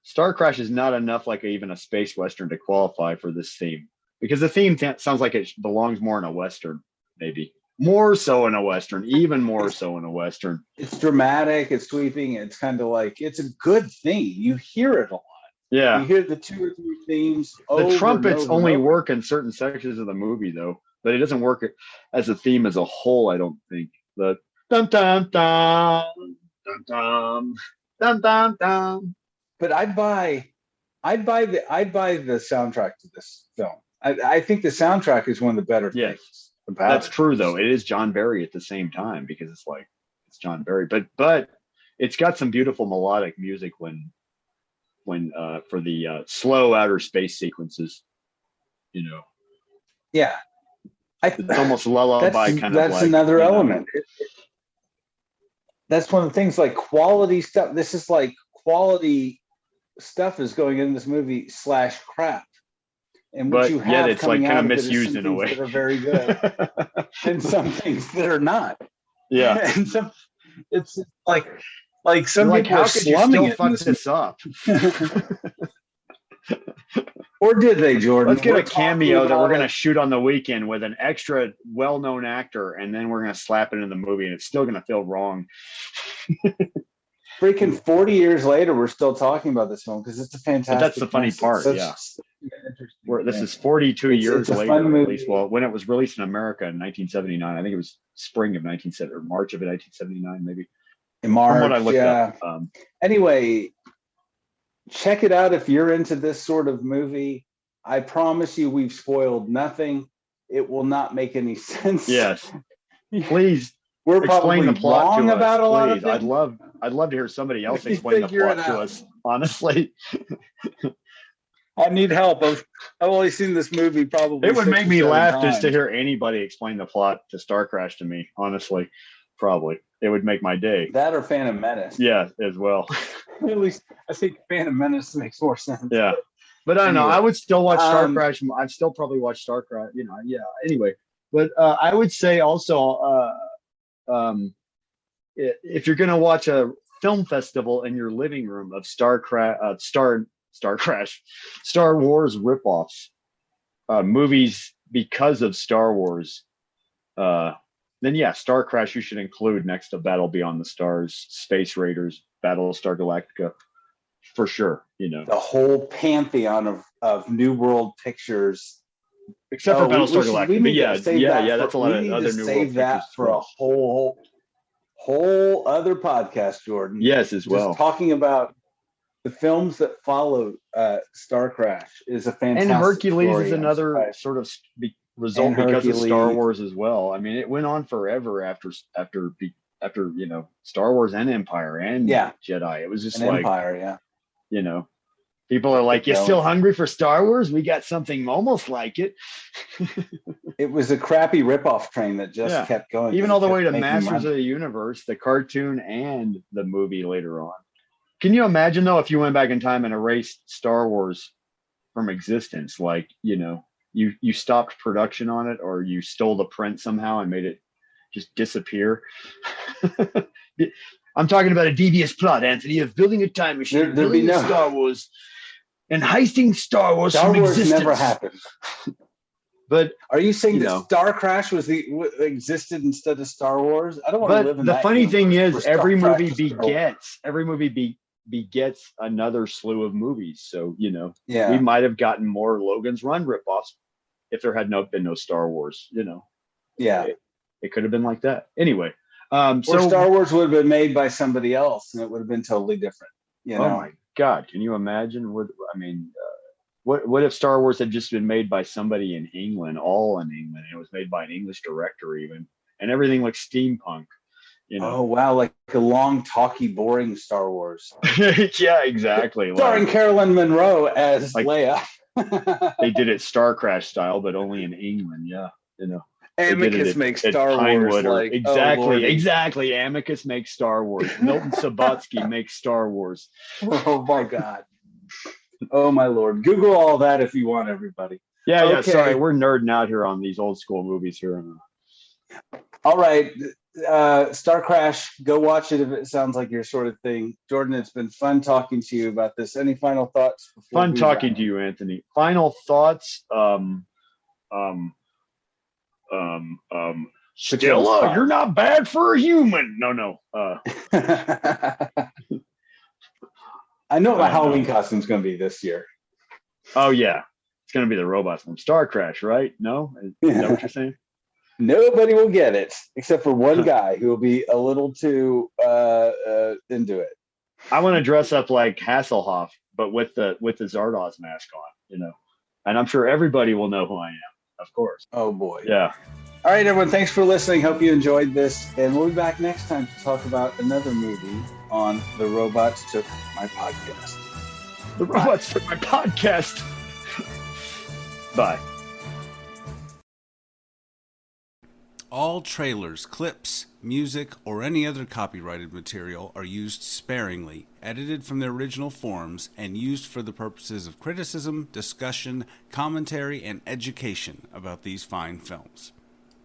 Starcrash is not enough like even a space Western to qualify for this theme, because the theme sounds like it belongs more in a Western, maybe more so in a Western, even more so in a Western. It's dramatic, it's sweeping, it's kind of like, it's a good theme. You hear it a lot. Yeah. You hear the 2 or 3 themes. The trumpets only work in certain sections of the movie though, but it doesn't work as a theme as a whole, I don't think. The dum dum dum dum dum dum dum dum. But I'd buy the soundtrack to this film. I think the soundtrack is one of the better things. That's true though. It is John Barry at the same time, because it's John Barry, but it's got some beautiful melodic music when for the slow outer space sequences, you know. Yeah. It's almost lullaby kind of. That's another element. That's one of the things, like quality stuff. This is like quality stuff is going in this movie / crap. And what you have it's like kind of misused in a way. That are very good, and some things that are not. Yeah, and some it's like some like, people how are could you slumming still fuck this up? Or did they, Jordan? Let's get a cameo that we're going to shoot on the weekend with an extra well-known actor, and then we're going to slap it in the movie, and it's still going to feel wrong. Freaking 40 years later, we're still talking about this film because it's a fantastic. But that's the funny part, this is 42 years later, at least. Well, when it was released in America in 1979, I think it was spring of 1970 or March of 1979, maybe. In March, from what I looked up. Anyway, check it out if you're into this sort of movie. I promise you, we've spoiled nothing. It will not make any sense. Yes, please. We're explain probably the plot wrong to us, about a lot of please. things. I'd love to hear somebody else explain the plot to us. Honestly, I need help. I've only seen this movie probably. It would 6 make or me 7 laugh times. just to hear anybody explain the plot to Starcrash to me. Honestly, probably it would make my day. That or Phantom Menace. Yeah, as well. At least I think Phantom Menace makes more sense. Yeah, but I don't know. I would still watch Starcrash. I'd still probably watch Starcrash. Yeah. Anyway, but I would say also, if you're gonna watch a film festival in your living room of Star Wars ripoffs, movies because of Star Wars, then yeah, Starcrash you should include next to Battle Beyond the Stars, Space Raiders, Battlestar Galactica, for sure. The whole pantheon of New World pictures, except for Battlestar Galactica. We need but to save that that's a lot of other New World pictures for a whole other podcast, Jordan. Yes, as well. Just talking about the films that followed Starcrash is a fantastic. And Hercules story. is another sort of result because of Star Wars as well. I mean, it went on forever after Star Wars and Empire and Jedi. It was just like Empire, people are like, "You still hungry for Star Wars? We got something almost like it." It was a crappy ripoff train that just kept going. Even all the way to Masters of the Universe, the cartoon and the movie later on. Can you imagine though if you went back in time and erased Star Wars from existence? Like, you stopped production on it, or you stole the print somehow and made it just disappear. I'm talking about a devious plot, Anthony, of building a time machine, building Star Wars, and heisting Star Wars from existence. Star Wars never happened. But are you saying that Starcrash existed instead of Star Wars? I don't want to live in that. The funny thing is, every movie begets another slew of movies. So we might have gotten more Logan's Run ripoffs if there had been no Star Wars. It could have been like that. Anyway, or Star Wars would have been made by somebody else, and it would have been totally different. Oh my God, can you imagine? What if Star Wars had just been made by somebody in England, all in England, and it was made by an English director even, and everything like steampunk? Oh wow, like a long, talky, boring Star Wars. Yeah, exactly. Starring Carolyn Munro as Leia. They did it Starcrash style, but only in England. Yeah, Amicus makes Star Wars. Like, exactly. Amicus makes Star Wars. Milton Subotsky makes Star Wars. Oh my God. Oh my Lord. Google all that if you want, everybody. Yeah. Sorry, we're nerding out here on these old school movies here. All right. Starcrash, go watch it if it sounds like your sort of thing. Jordan, it's been fun talking to you about this. Any final thoughts? Fun talking to you, Anthony. Final thoughts. Stella, you're not bad for a human. No. I know what my Halloween costume's going to be this year. Oh yeah, it's going to be the robots from Starcrash, right? No, is that what you're saying? Nobody will get it except for one guy who will be a little too into it. I want to dress up like Hasselhoff, but with the Zardoz mask on, and I'm sure everybody will know who I am, of course. Oh boy. Yeah. All right, everyone. Thanks for listening. Hope you enjoyed this, and we'll be back next time to talk about another movie on The Robots Took My Podcast. The Robots Took My Podcast. Bye. All trailers, clips, music, or any other copyrighted material are used sparingly, edited from their original forms, and used for the purposes of criticism, discussion, commentary, and education about these fine films.